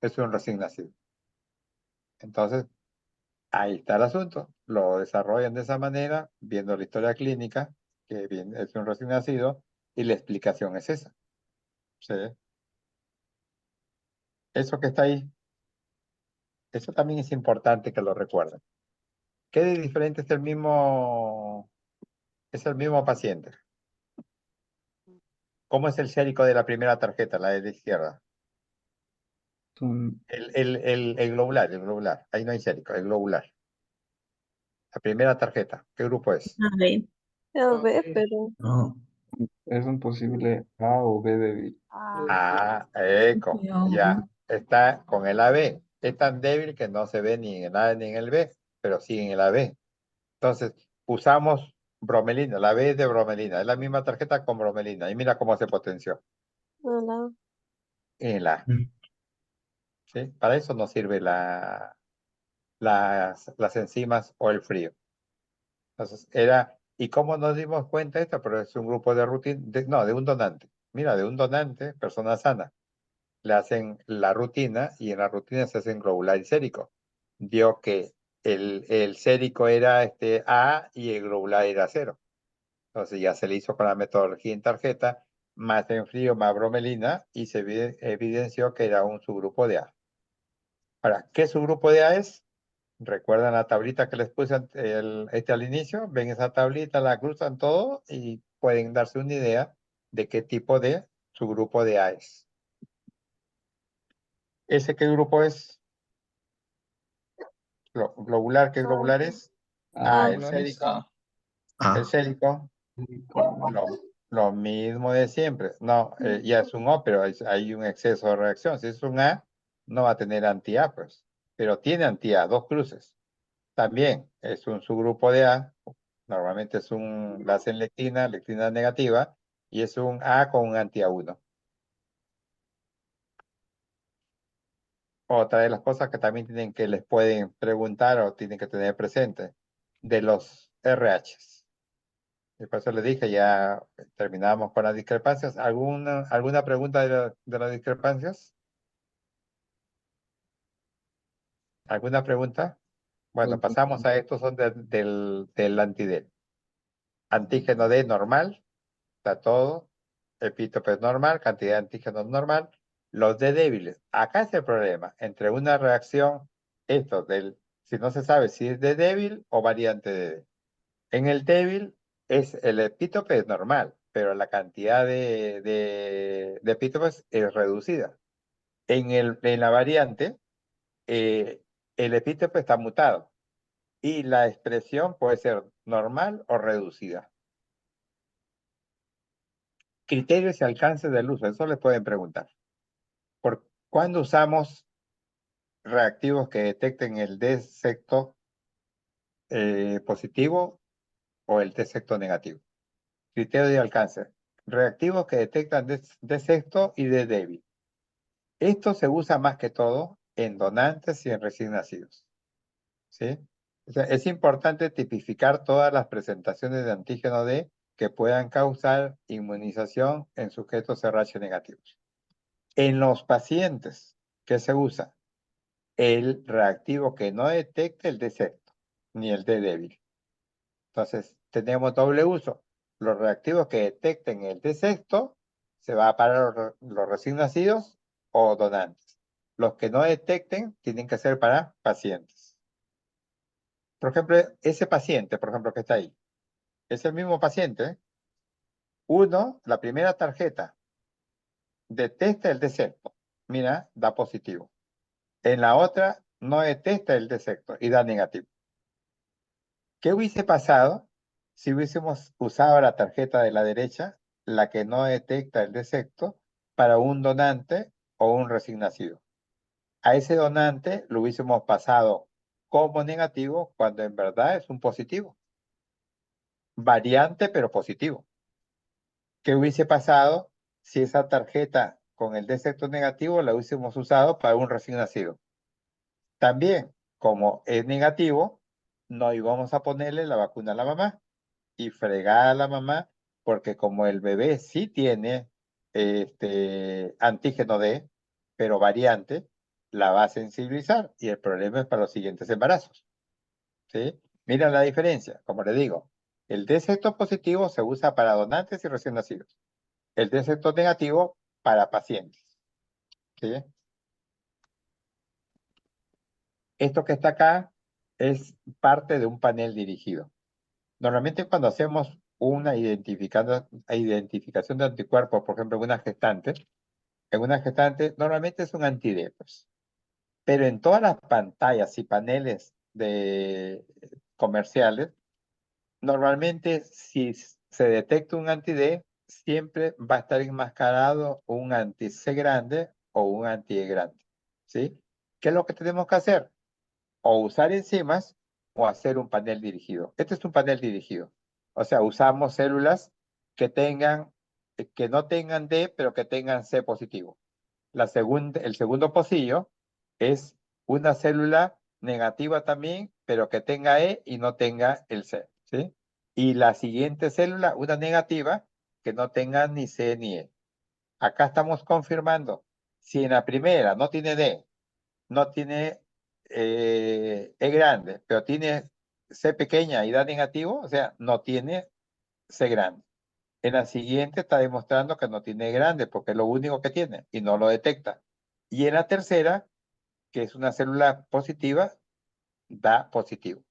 A: Es un recién nacido. Entonces, ahí está el asunto. Lo desarrollan de esa manera, viendo la historia clínica, que bien, es un recién nacido, y la explicación es esa. ¿Sí? Eso que está ahí, eso también es importante que lo recuerden. ¿Qué de diferente es el mismo paciente? ¿Cómo es el sérico de la primera tarjeta, la de la izquierda?
B: Son-
A: El globular, el globular. Ahí no hay sérico, el globular. La primera tarjeta, ¿qué grupo es?
H: A ver.
D: El B, pero.
F: No.
B: Es un posible A o B débil.
A: Ah, eco, ya. Está con el AB. Es tan débil que no se ve ni en el A ni en el B, pero sí en el AB. Entonces, usamos bromelina. La B es de bromelina. Es la misma tarjeta con bromelina. Y mira cómo se potenció
D: Hola.
A: en el A.
F: Mm.
A: ¿Sí? Para eso nos sirve las enzimas o el frío. Entonces, ¿y cómo nos dimos cuenta de esto? Pero es un grupo de rutina, no, de un donante. Mira, de un donante, persona sana. Le hacen la rutina y en la rutina se hacen globular y sérico. Dio que el sérico era A y el globular era 0. Entonces ya se le hizo con la metodología en tarjeta, más en frío, más bromelina, y se evidenció que era un subgrupo de A. Ahora, ¿qué subgrupo de A es? ¿Recuerdan la tablita que les puse al inicio? Ven esa tablita, la cruzan todo y pueden darse una idea de qué tipo de subgrupo de A es. ¿Ese qué grupo es? Globular, ¿qué globular es?
B: Ah,
A: El sérico. El
F: Ah,
A: sérico, lo mismo de siempre. No, ya es un O, pero hay un exceso de reacción. Si es un A, no va a tener anti-A, pues. Pero tiene anti-A, dos cruces. También es un subgrupo de A. Normalmente es la hacen lectina negativa, y es un A con un anti-A1. Otra de las cosas que también les pueden preguntar o tienen que tener presente, de los RHs. Y por eso les dije, ya terminamos con las discrepancias. ¿Alguna pregunta de las discrepancias? ¿Alguna pregunta? Bueno, pasamos a estos, son del antidel. Antígeno D normal, está todo. Epítope normal, cantidad de antígenos normal. Los D débiles. Acá es el problema, entre una reacción, si no se sabe si es D débil o variante de D. En el débil el epítope es normal, pero la cantidad de epítopes es reducida. En la variante, el epítope está mutado y la expresión puede ser normal o reducida. Criterios y alcances del uso, eso les pueden preguntar. ¿Cuándo usamos reactivos que detecten el D-secto positivo o el D-secto negativo? Criterio de alcance. Reactivos que detectan D-secto y D débil. Esto se usa más que todo en donantes y en recién nacidos. ¿Sí? O sea, es importante tipificar todas las presentaciones de antígeno D que puedan causar inmunización en sujetos RH negativos. En los pacientes, ¿qué se usa? El reactivo que no detecte el D-secto ni el D débil. Entonces, tenemos doble uso. Los reactivos que detecten el D-secto se va para los recién nacidos o donantes. Los que no detecten tienen que ser para pacientes. Por ejemplo, ese paciente, por ejemplo, que está ahí, es el mismo paciente. Uno, la primera tarjeta, detecta el D-secto. Mira, da positivo. En la otra, no detecta el D-secto y da negativo. ¿Qué hubiese pasado si hubiésemos usado la tarjeta de la derecha, la que no detecta el D-secto, para un donante o un recién nacido? A ese donante lo hubiésemos pasado como negativo cuando en verdad es un positivo. Variante, pero positivo. ¿Qué hubiese pasado si esa tarjeta con el D-secto negativo la hubiésemos usado para un recién nacido? También, como es negativo, no íbamos a ponerle la vacuna a la mamá y fregar a la mamá, porque como el bebé sí tiene antígeno D, pero variante, la va a sensibilizar y el problema es para los siguientes embarazos. ¿Sí? Miren la diferencia, como le digo, el D-secto positivo se usa para donantes y recién nacidos. El D-secto negativo para pacientes. ¿Sí? Esto que está acá es parte de un panel dirigido. Normalmente cuando hacemos una identificación de anticuerpos, por ejemplo, en una gestante normalmente es un anti-D, pues. Pero en todas las pantallas y paneles comerciales, normalmente si se detecta un anti-D, siempre va a estar enmascarado un anti-C grande o un anti-E grande. ¿Sí? ¿Qué es lo que tenemos que hacer? O usar enzimas o hacer un panel dirigido. Este es un panel dirigido. O sea, usamos células que no tengan D, pero que tengan C positivo. El segundo pocillo es una célula negativa también, pero que tenga E y no tenga el C, ¿sí? Y la siguiente célula, una negativa, que no tenga ni C ni E. Acá estamos confirmando si en la primera no tiene D, no tiene E grande, pero tiene C pequeña y da negativo, o sea, no tiene C grande. En la siguiente está demostrando que no tiene E grande porque es lo único que tiene y no lo detecta. Y en la tercera, que es una célula positiva, da positivo.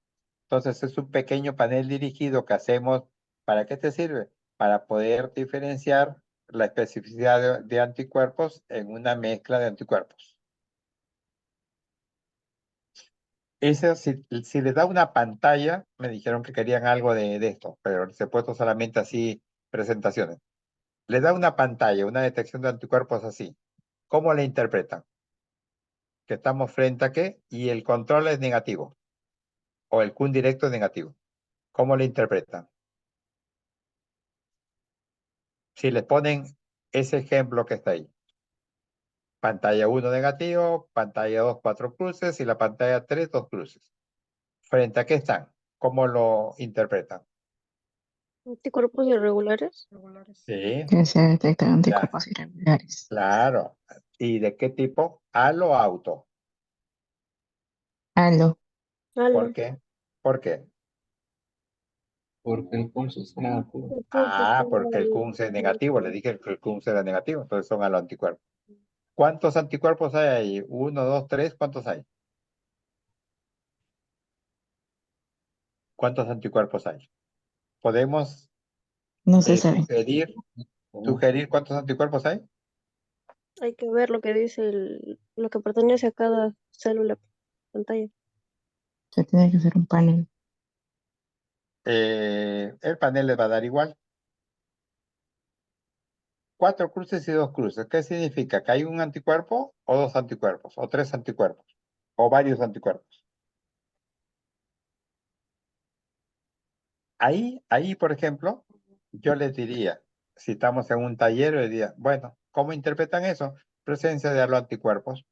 A: Entonces es un pequeño panel dirigido que hacemos. ¿Para qué te sirve? Para poder diferenciar la especificidad de anticuerpos en una mezcla de anticuerpos. Ese, si les da una pantalla, me dijeron que querían algo de esto, pero les he puesto solamente así presentaciones. Les da una pantalla, una detección de anticuerpos así. ¿Cómo la interpretan? Que estamos frente a qué y el control es negativo o el Q directo es negativo. ¿Cómo lo interpretan? Si les ponen ese ejemplo que está ahí. Pantalla 1 negativo, pantalla 2 4 cruces y la pantalla 3 2 cruces. ¿Frente a qué están? ¿Cómo lo interpretan?
D: Anticuerpos irregulares.
A: Sí,
I: Que se detectan
A: ya,
I: anticuerpos irregulares.
A: claro. ¿Y de qué tipo? ¿Halo o auto?
I: Halo.
A: ¿Por
D: Halo.
A: qué? ¿Por qué?
B: Porque el pulso es negativo.
D: El pulso está
A: Ah, porque el
D: ahí.
A: CUNS es negativo. Le dije que el CUNS era negativo, entonces son anticuerpos. ¿Cuántos anticuerpos hay ahí? Uno, dos, tres, ¿cuántos hay? ¿Cuántos anticuerpos hay? Podemos
I: No se sabe.
A: sugerir cuántos anticuerpos hay.
D: Hay que ver lo que dice lo que pertenece a cada célula pantalla.
I: Se tiene que hacer un panel.
A: El panel les va a dar igual. 4 cruces y 2 cruces. ¿Qué significa? ¿Que hay un anticuerpo o 2 anticuerpos? ¿O 3 anticuerpos? ¿O varios anticuerpos? Ahí, por ejemplo, yo les diría, si estamos en un taller, les diría, bueno, ¿cómo interpretan eso? Presencia de los anticuerpos.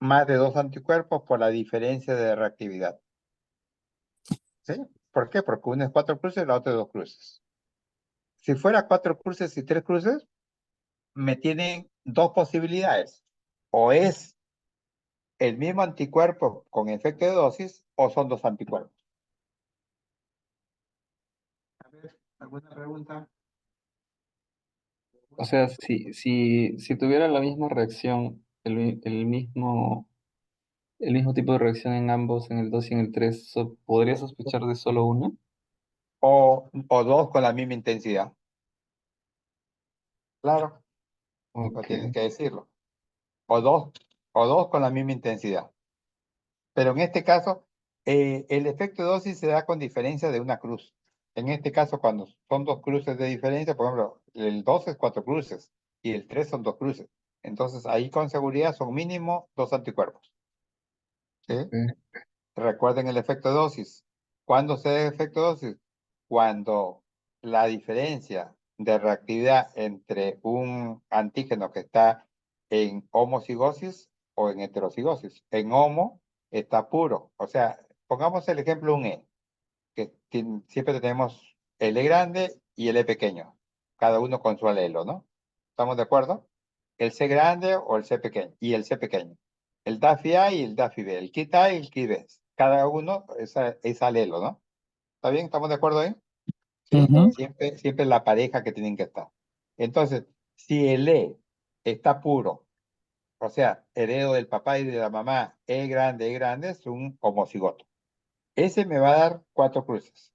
A: Más de 2 anticuerpos por la diferencia de reactividad. ¿Sí? ¿Por qué? Porque uno es 4 cruces y la otra es 2 cruces. Si fuera 4 cruces y 3 cruces, me tienen dos posibilidades. O es el mismo anticuerpo con efecto de dosis o son dos anticuerpos. A ver, ¿alguna pregunta?
B: O sea, si tuviera la misma reacción, el mismo tipo de reacción en ambos, en el 2 y en el 3, ¿podría sospechar de solo una?
A: O dos con la misma intensidad. Claro, no
B: Ok.
A: tienes que decirlo. O dos con la misma intensidad. Pero en este caso, el efecto de dosis se da con diferencia de una cruz. En este caso, cuando son 2 cruces de diferencia, por ejemplo, el 2 es 4 cruces y el 3 son 2 cruces. Entonces, ahí con seguridad son mínimo 2 anticuerpos. ¿Sí?
B: Ok.
A: Recuerden el efecto de dosis. ¿Cuándo se da el efecto de dosis? Cuando la diferencia de reactividad entre un antígeno que está en homocigosis o en heterocigosis. En homo está puro. O sea, pongamos el ejemplo un E, que siempre tenemos el E grande y el E pequeño, cada uno con su alelo, ¿no? ¿Estamos de acuerdo? El C grande o el C pequeño y el C pequeño. El DAFI A y el DAFI B, el KIT A y el KIT B. Cada uno es alelo, ¿no? ¿Está bien? ¿Estamos de acuerdo ahí? Sí,
I: Ujú.
A: siempre la pareja que tienen que estar. Entonces, si el E está puro, o sea, heredo del papá y de la mamá, E grande, es un homocigoto. Ese me va a dar 4 cruces.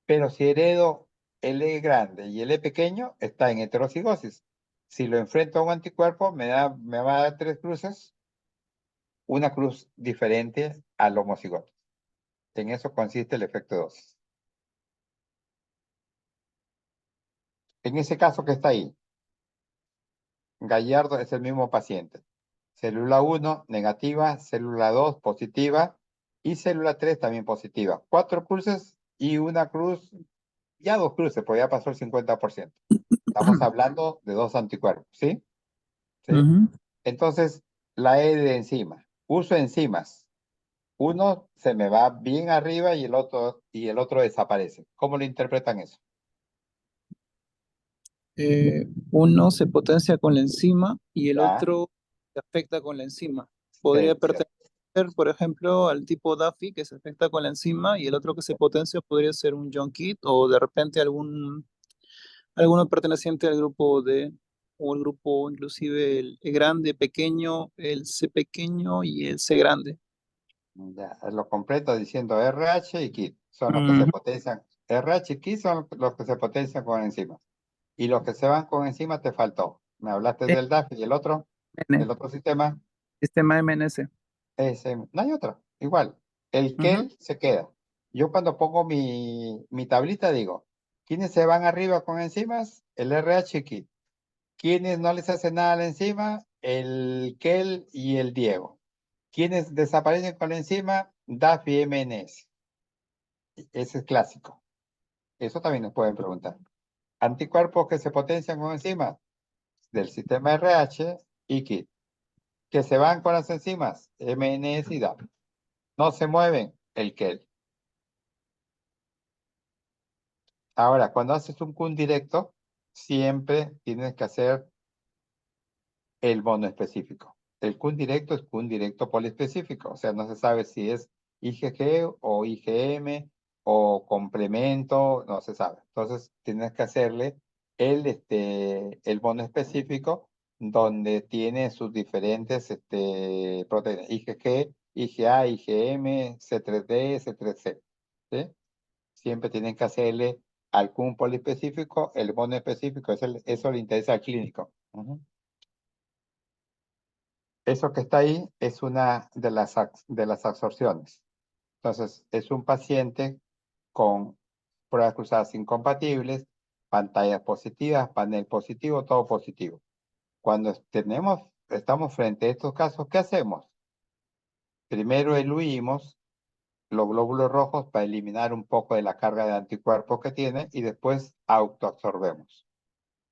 A: Pero si heredo el E grande y el E pequeño, está en heterocigosis. Si lo enfrento a un anticuerpo, me va a dar 3 cruces, una cruz diferente al homocigoto. En eso consiste el efecto de dosis. En ese caso que está ahí, Gallardo es el mismo paciente. Célula 1 negativa, célula 2 positiva y célula 3 también positiva. 4 cruces y una cruz, ya 2 cruces, pues ya pasó el 50%. Estamos hablando de 2 anticuerpos, ¿sí? ¿Sí?
I: Ujú.
A: Entonces, la E de enzima. Uso enzimas. Uno se me va bien arriba y el otro desaparece. ¿Cómo lo interpretan eso?
I: Uno se potencia con la enzima y el
A: Ya,
I: otro se afecta con la enzima. Podría
A: sí.
I: pertenecer, por ejemplo, al tipo DAFI que se afecta con la enzima y el otro que se potencia podría ser un Kit o de repente alguno perteneciente al grupo D o el grupo inclusive el E grande, pequeño, el C pequeño y el C grande.
A: Ya, lo completo diciendo RH y KIT. Son los que se potencian. RH y KIT son los que se potencian con enzimas. Y los que se van con enzimas te faltó. Me hablaste del DAF y el otro sistema.
I: Sistema MNS.
A: No hay otro. Igual. El KEL se queda. Yo cuando pongo mi tablita digo, ¿quiénes se van arriba con enzimas? El RH y KIT. ¿Quiénes no les hace nada a la enzima? El KEL y el Diego. ¿Quiénes desaparecen con la enzima? DAF y MNS. Ese es clásico. Eso también nos pueden preguntar. Anticuerpos que se potencian con enzimas del sistema RH y KIT. Que se van con las enzimas MNS y DAF. No se mueven el KEL. Ahora, cuando haces un CUN directo, siempre tienes que hacer el monoespecífico. El CUN directo es CUN directo poliespecífico. O sea, no se sabe si es IgG o IgM o complemento, no se sabe. Entonces, tienes que hacerle el monoespecífico donde tiene sus diferentes proteínas. IgG, IgA, IgM, C3d, C3c. ¿Sí? Siempre tienen que hacerle al CUN poliespecífico, el monoespecífico, eso le interesa al clínico. Eso que está ahí es una de las absorciones. Entonces, es un paciente con pruebas cruzadas incompatibles, pantallas positivas, panel positivo, todo positivo. Cuando estamos frente a estos casos, ¿qué hacemos? Primero eluimos los glóbulos rojos para eliminar un poco de la carga de anticuerpos que tiene y después autoabsorbemos.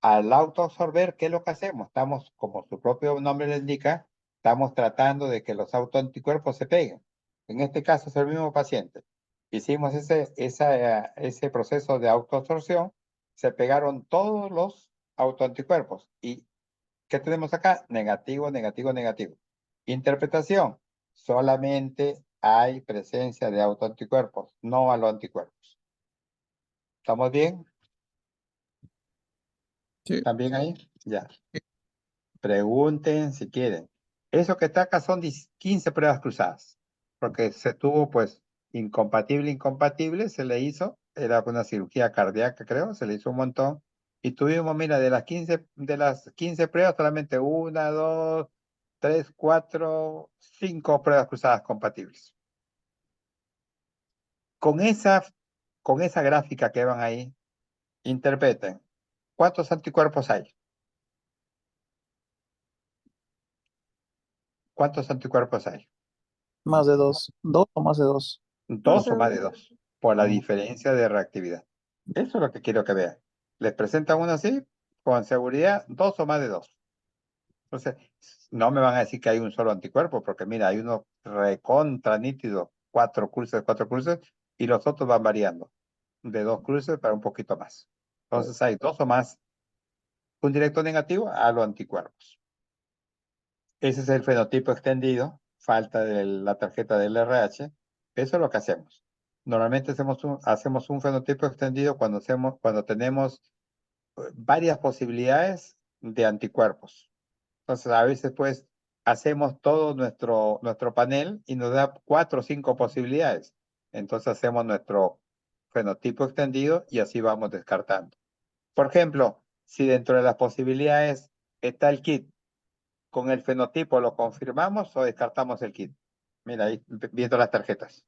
A: Al autoabsorber, ¿qué es lo que hacemos? Estamos, como su propio nombre le indica, estamos tratando de que los autoanticuerpos se peguen. En este caso es el mismo paciente. Hicimos ese proceso de autoabsorción, se pegaron todos los autoanticuerpos. ¿Y qué tenemos acá? Negativo, negativo, negativo. Interpretación. Solamente hay presencia de autoanticuerpos, no a los anticuerpos. ¿Estamos bien?
I: Sí.
A: ¿Están bien ahí? Ya. Pregunten si quieren. Eso que está acá son 15 pruebas cruzadas, porque se tuvo pues incompatible, se le hizo, era una cirugía cardíaca creo, se le hizo un montón, y tuvimos, mira, de las 15 pruebas, solamente 1, 2, 3, 4, 5 pruebas cruzadas compatibles. Con esa gráfica que van ahí, interpreten, ¿cuántos anticuerpos hay? ¿Cuántos anticuerpos hay?
I: Más de 2. 2 o más de 2.
A: Dos o más de dos, por la diferencia de reactividad. Eso es lo que quiero que vean. Les presentan uno así, con seguridad, 2 o más de 2. Entonces, no me van a decir que hay un solo anticuerpo, porque mira, hay uno recontra nítido, 4 cruces, y los otros van variando, de 2 cruces para un poquito más. Entonces, hay 2 o más, un directo negativo a los anticuerpos. Ese es el fenotipo extendido, falta de la tarjeta del RH. Eso es lo que hacemos. Normalmente hacemos un fenotipo extendido cuando tenemos varias posibilidades de anticuerpos. Entonces, a veces, pues, hacemos todo nuestro panel y nos da 4 o 5 posibilidades. Entonces, hacemos nuestro fenotipo extendido y así vamos descartando. Por ejemplo, si dentro de las posibilidades está el kit, ¿con el fenotipo lo confirmamos o descartamos el kit? Mira, ahí viendo las tarjetas.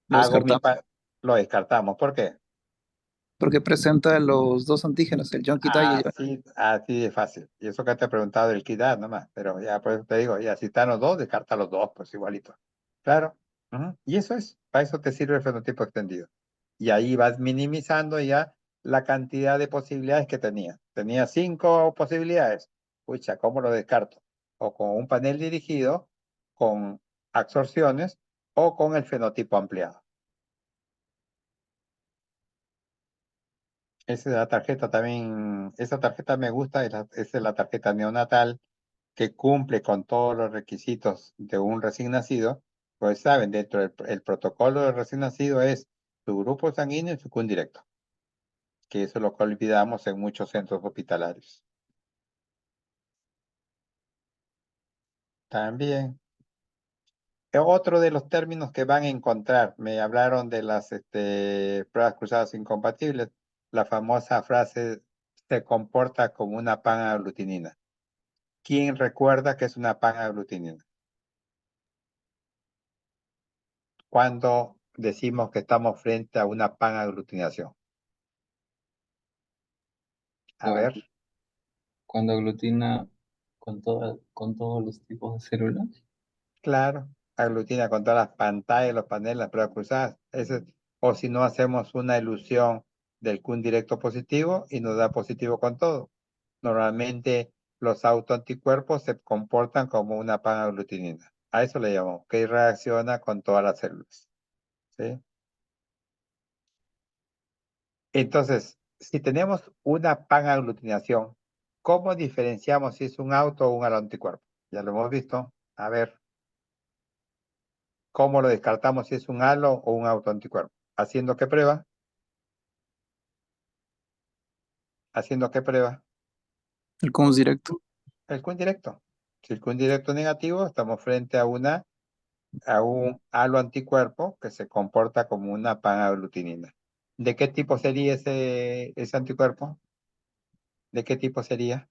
I: Lo descartamos.
A: Lo descartamos. ¿Por qué?
I: Porque presenta los dos antígenos, el John Kita y el
A: Así de fácil. Y eso que te he preguntado del kit nomás. Pero ya por eso te digo, ya si están los dos, descarta los dos, pues igualito. Claro. Y eso es, para eso te sirve el fenotipo extendido. Y ahí vas minimizando ya la cantidad de posibilidades que tenía. Tenía 5 posibilidades. Pucha, ¿cómo lo descarto? O con un panel dirigido, con absorciones o con el fenotipo ampliado. Esa es la tarjeta también, esa tarjeta me gusta, esa es la tarjeta neonatal que cumple con todos los requisitos de un recién nacido. Pues saben, dentro del protocolo del recién nacido es su grupo sanguíneo y su CUN directo, que eso lo olvidamos en muchos centros hospitalarios. También, Otro de los términos que van a encontrar, me hablaron de las pruebas cruzadas incompatibles, la famosa frase se comporta como una pan-aglutinina. ¿Quién recuerda que es una pan-aglutinina? Cuando decimos que estamos frente a una pan-aglutinación. A
B: Cuando,
A: ver,
B: cuando aglutina con todos los tipos de células.
A: claro, aglutina con todas las pantallas, los paneles, las pruebas cruzadas. O si no, hacemos una ilusión del Kun directo positivo y nos da positivo con todo. Normalmente los autoanticuerpos se comportan como una pan-aglutinina. A eso le llamamos, que reacciona con todas las células. ¿Sí? Entonces, si tenemos una pan-aglutinación, ¿cómo diferenciamos si es un auto o un anticuerpo? Ya lo hemos visto. A ver, ¿cómo lo descartamos si es un halo o un autoanticuerpo? ¿Haciendo qué prueba? ¿Haciendo qué prueba?
I: El CONS directo.
A: El Kun directo. Si el Kun directo negativo, estamos frente a un halo anticuerpo que se comporta como una pan-aglutinina. ¿De qué tipo sería ese anticuerpo? ¿De qué tipo sería?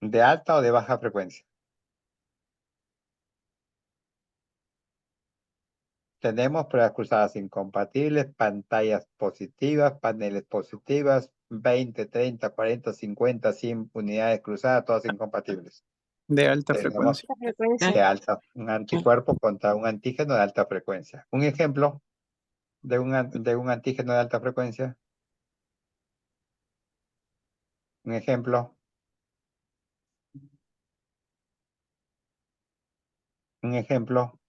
A: ¿De alta o de baja frecuencia? Tenemos pruebas cruzadas incompatibles, pantallas positivas, paneles positivas, 20, 30, 40, 50, 100 unidades cruzadas, todas incompatibles.
I: De alta
A: Tenemos
I: frecuencia.
D: La frecuencia.
A: de alta, un anticuerpo contra un antígeno de alta frecuencia. Un ejemplo de un antígeno de alta frecuencia. Un ejemplo. Un ejemplo.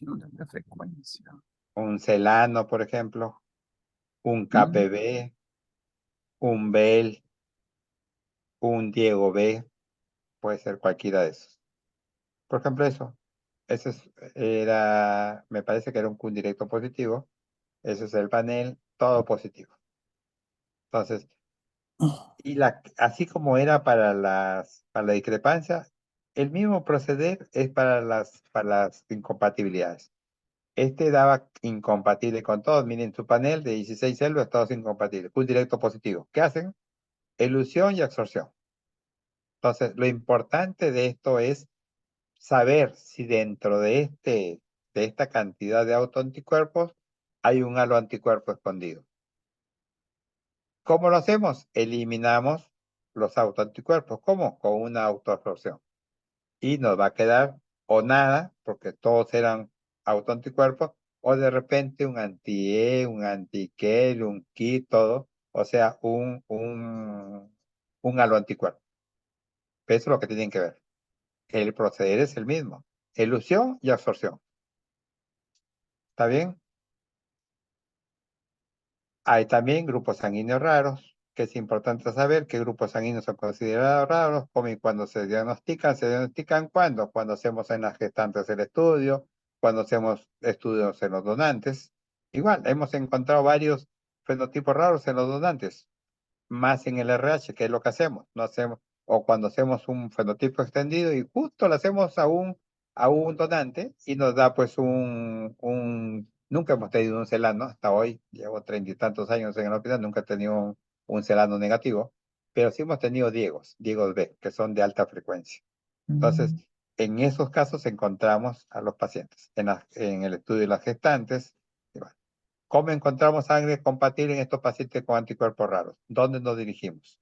I: De alta frecuencia.
A: Un celano, por ejemplo. Un
I: Mm.
A: KPB. Un Bell. Un Diego B. Puede ser cualquiera de esos. Por ejemplo, eso. Me parece que era un Kun directo positivo. Ese es el panel, todo positivo. Entonces, así como era para la discrepancia, el mismo proceder es para las incompatibilidades. Este daba incompatible con todos. Miren, su panel de 16 células, todos incompatibles. Kun directo positivo. ¿Qué hacen? Elusión y absorción. Entonces, lo importante de esto es saber si dentro de esta cantidad de autoanticuerpos hay un halo anticuerpo escondido. ¿Cómo lo hacemos? Eliminamos los autoanticuerpos. ¿Cómo? Con una autoabsorción. Y nos va a quedar o nada, porque todos eran autoanticuerpos, o de repente un anti-E, un anti-Kel, un KIT, todo. O sea, un halo anticuerpo. Eso es lo que tienen que ver. El proceder es el mismo. Elusión y absorción. ¿Está bien? Hay también grupos sanguíneos raros, que es importante saber qué grupos sanguíneos son considerados raros, como y cuando se diagnostican cuando, cuando hacemos en las gestantes el estudio, cuando hacemos estudios en los donantes. Igual, hemos encontrado varios fenotipos raros en los donantes, más en el RH, que es lo que hacemos, no hacemos, o cuando hacemos un fenotipo extendido y justo lo hacemos a un donante y nos da pues nunca hemos tenido un celano hasta hoy, llevo 30 y tantos años en el hospital, nunca he tenido un celano negativo, pero sí hemos tenido Diegos B, que son de alta frecuencia. Entonces, en esos casos encontramos a los pacientes, en el estudio de las gestantes. Y bueno, ¿cómo encontramos sangre compatible en estos pacientes con anticuerpos raros? ¿Dónde nos dirigimos?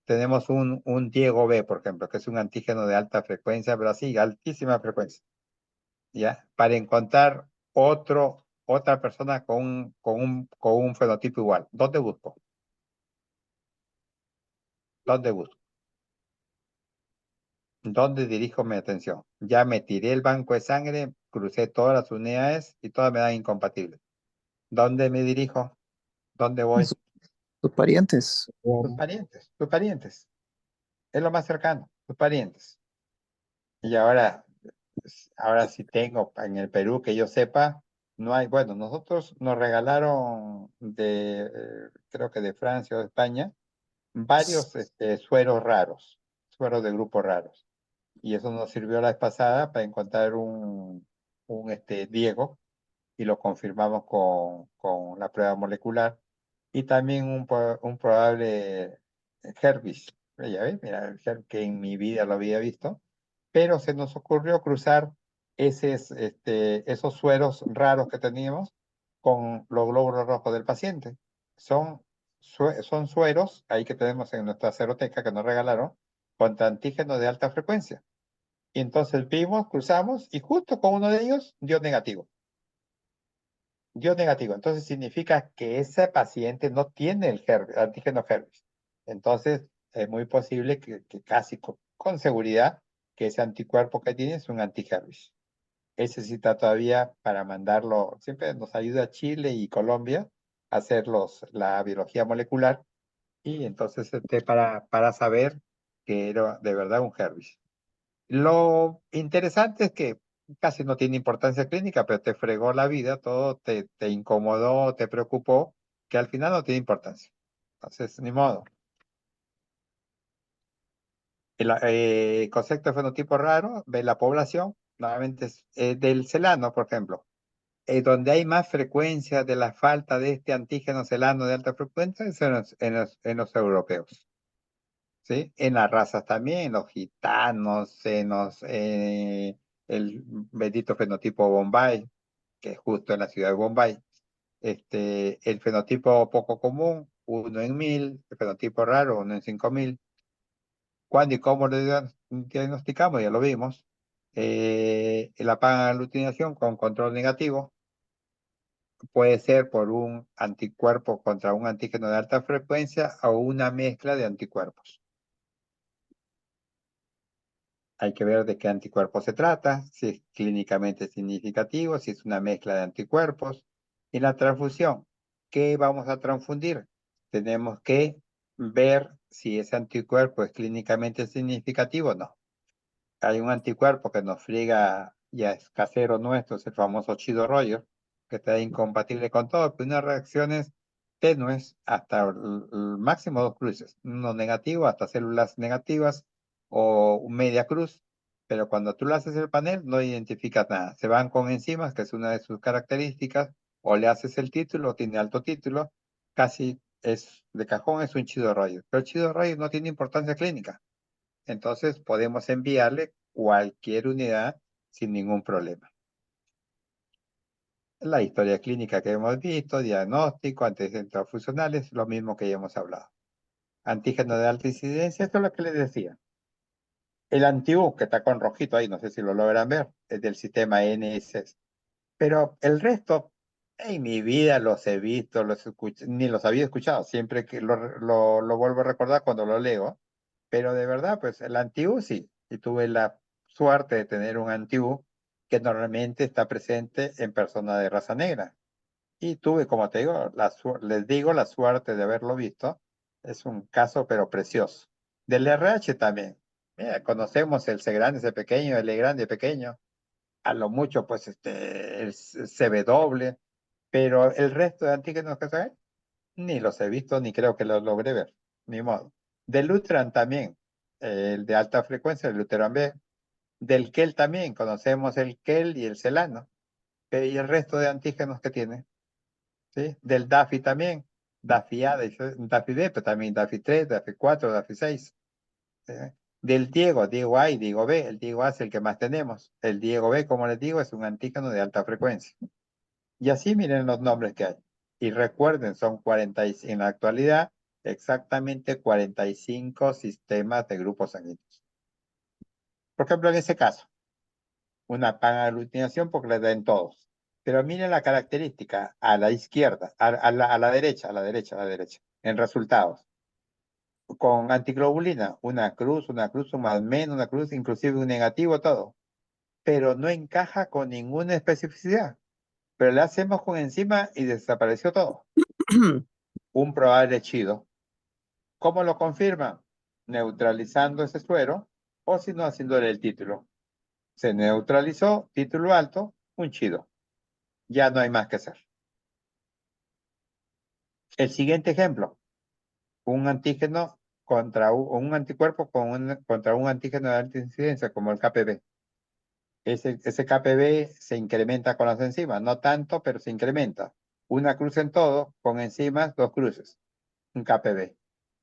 A: Tenemos un Diego B, por ejemplo, que es un antígeno de alta frecuencia, pero así, altísima frecuencia. ¿Ya? Para encontrar otra persona con un fenotipo igual. ¿Dónde busco? ¿Dónde busco? ¿Dónde dirijo mi atención? Ya me tiré el banco de sangre, crucé todas las unidades y todas me dan incompatibles. ¿Dónde me dirijo? ¿Dónde voy?
I: Sus parientes.
A: Tus parientes. Es lo más cercano, tus parientes. Y ahora sí tengo en el Perú que yo sepa, no hay, bueno, nosotros nos regalaron creo que de Francia o de España, varios sueros raros, sueros de grupos raros. Y eso nos sirvió la vez pasada para encontrar un Diego y lo confirmamos con la prueba molecular. Y también un probable Herpes. Ya ves, mira, que en mi vida lo había visto, pero se nos ocurrió cruzar esos sueros raros que teníamos con los glóbulos rojos del paciente. Son sueros, ahí que tenemos en nuestra seroteca que nos regalaron, contra antígenos de alta frecuencia. Y entonces vimos, cruzamos, y justo con uno de ellos dio negativo. Dio negativo. Entonces significa que ese paciente no tiene el antígeno Herpes. Entonces es muy posible que casi con seguridad que ese anticuerpo que tiene es un anti-Herpes. Ese sí está todavía para mandarlo. Siempre nos ayuda Chile y Colombia a hacer la biología molecular y entonces para saber que era de verdad un Herpes. Lo interesante es que casi no tiene importancia clínica, pero te fregó la vida, todo te incomodó, te preocupó, que al final no tiene importancia. Entonces, ni modo. El concepto de fenotipo raro de la población, nuevamente es del celano, por ejemplo, donde hay más frecuencia de la falta de este antígeno celano de alta frecuencia es en los europeos. ¿Sí? En las razas también, los gitanos, el bendito fenotipo Bombay, que es justo en la ciudad de Bombay. El fenotipo poco común, 1 en 1000, el fenotipo raro, 1 en 5000. ¿Cuándo y cómo lo diagnosticamos? Ya lo vimos. La panaglutinación con control negativo puede ser por un anticuerpo contra un antígeno de alta frecuencia o una mezcla de anticuerpos. Hay que ver de qué anticuerpo se trata, si es clínicamente significativo, si es una mezcla de anticuerpos. Y la transfusión, ¿qué vamos a transfundir? Tenemos que ver si ese anticuerpo es clínicamente significativo o no. Hay un anticuerpo que nos friega, ya es casero nuestro, es el famoso Chido Roger, que está incompatible con todo, pero unas reacciones tenues hasta el máximo 2 cruces, uno negativo hasta células negativas o un media cruz, pero cuando tú le haces el panel no identificas nada. Se van con enzimas, que es una de sus características, o le haces el título, tiene alto título, casi es de cajón, es un Chido Roger, pero el Chido Roger no tiene importancia clínica. Entonces podemos enviarle cualquier unidad sin ningún problema. La historia clínica que hemos visto, diagnóstico, antecedentes transfusionales, lo mismo que ya hemos hablado. Antígeno de alta incidencia, esto es lo que les decía. El anti-U, que está con rojito ahí, no sé si lo logran ver, es del sistema NS. Pero el resto, en mi vida los he visto, ni los había escuchado, siempre que lo vuelvo a recordar cuando lo leo. Pero de verdad, pues el anti-U sí. Y tuve la suerte de tener un anti-U que normalmente está presente en personas de raza negra. Y tuve, como te digo, les digo, la suerte de haberlo visto. Es un caso, pero precioso. Del RH también. Mira, conocemos el C grande, C pequeño, L grande, pequeño. A lo mucho, pues, el CW. Pero el resto de antígenos que traen, ni los he visto, ni creo que los logré ver. Ni modo. Del Lutran también, el de alta frecuencia, el Lutran B. Del KEL también, conocemos el KEL y el celano. Y el resto de antígenos que tiene. ¿Sí? Del DAFI también. DAFI A, DAFI B, pero también DAFI 3, DAFI 4, DAFI 6. ¿Sí? Del Diego A y Diego B. El Diego A es el que más tenemos. El Diego B, como les digo, es un antígeno de alta frecuencia. Y así miren los nombres que hay. Y recuerden, son 40, en la actualidad, exactamente 45 sistemas de grupos sanguíneos. Por ejemplo, en ese caso, una panaglutinación porque le da en todos. Pero miren la característica a la izquierda, a la derecha, en resultados. Con antiglobulina, una cruz, un más menos, una cruz, inclusive un negativo, todo. Pero no encaja con ninguna especificidad. Pero le hacemos con enzima y desapareció todo. Un probable chido. ¿Cómo lo confirma? Neutralizando ese suero o si no haciéndole el título. Se neutralizó, título alto, un chido. Ya no hay más que hacer. El siguiente ejemplo, un antígeno contra un anticuerpo contra un antígeno de alta incidencia, como el KPV. Ese KPV se incrementa con las enzimas, no tanto, pero se incrementa. Una cruz en todo, con enzimas, 2 cruces, un KPV.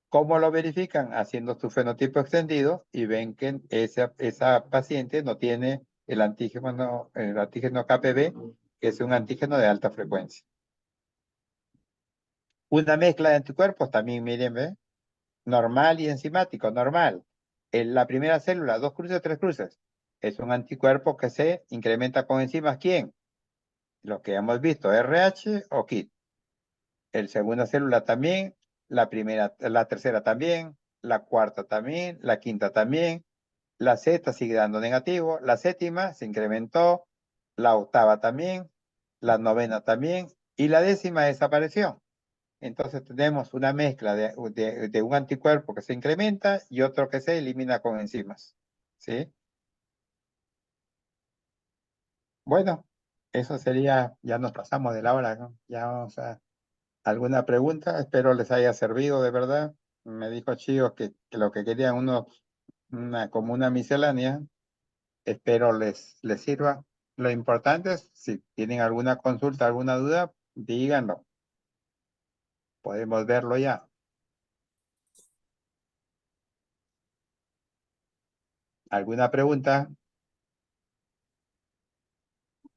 A: ¿Cómo lo verifican? Haciendo su fenotipo extendido y ven que esa paciente no tiene el antígeno KPV, que es un antígeno de alta frecuencia. Una mezcla de anticuerpos también, miren, ¿ve? Normal y enzimático, normal. En la primera célula, 2 cruces, 3 cruces. Es un anticuerpo que se incrementa con enzimas. ¿Quién? Lo que hemos visto, RH o KIT. El segunda célula también, la tercera también, la cuarta también, la quinta también, la Z sigue dando negativo, la séptima se incrementó, la octava también, la novena también, y la décima desapareció. Entonces tenemos una mezcla de un anticuerpo que se incrementa y otro que se elimina con enzimas. ¿Sí? Bueno, eso sería, ya nos pasamos de la hora, ¿no? Ya vamos a alguna pregunta, espero les haya servido de verdad. Me dijo Chío que lo que querían como una miscelánea, espero les sirva. Lo importante es, si tienen alguna consulta, alguna duda, díganlo. Podemos verlo ya. ¿Alguna pregunta?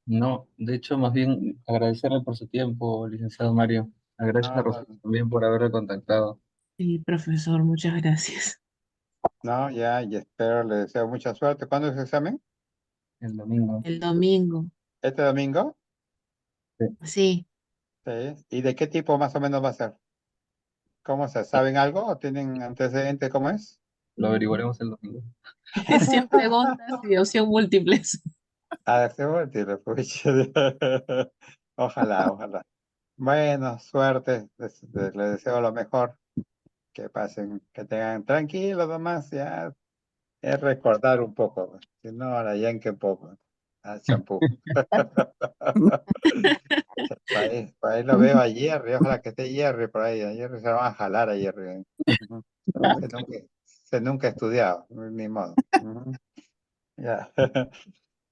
B: No, de hecho, más bien agradecerle por su tiempo, licenciado Mario. Gracias a
A: No,
B: Rosita también por haberle contactado.
G: Sí, profesor, muchas gracias.
A: no, ya, y espero, les deseo mucha suerte. ¿Cuándo es el examen?
B: El domingo.
G: El domingo.
A: ¿Este domingo?
G: Sí.
A: Sí. ¿Y de qué tipo más o menos va a ser? ¿Cómo se saben algo o tienen antecedentes cómo es?
B: Lo averiguaremos el domingo.
G: 100 preguntas y opción múltiples.
A: A ver, seguro que lo pucha. Ojalá, ojalá. Bueno, suerte. Les deseo lo mejor. Que pasen, que tengan tranquilos nomás. Ya es recordar un poco, pues. Si no, ahora ya en qué poco. Al champú. Por ahí lo veo a Jerry, ojalá que esté Jerry por ahí. A Jerry se lo van a jalar a Jerry. Ujú. Se nunca ha estudiado, ni modo. Ujú. Ya.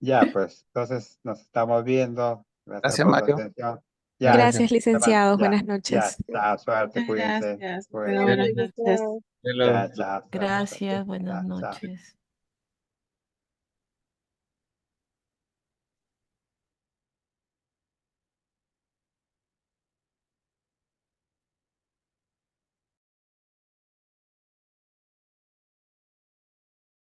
A: Ya, pues, entonces nos estamos viendo. Gracias
I: Gracias,
A: por su
I: Mario.
A: atención. Ya,
B: Gracias.
E: Gracias, licenciados.
A: ya,
E: Buenas
A: ya,
E: noches.
A: chao, suerte,
G: Muchas
A: cuídense,
G: gracias. Tenga
A: cuídense.
G: buenas
D: Gracias,
G: noches.
D: licenciado.
B: Hasta luego.
A: Ya, chao, suerte, suerte.
E: Gracias, buenas
A: Ya, chao.
E: noches.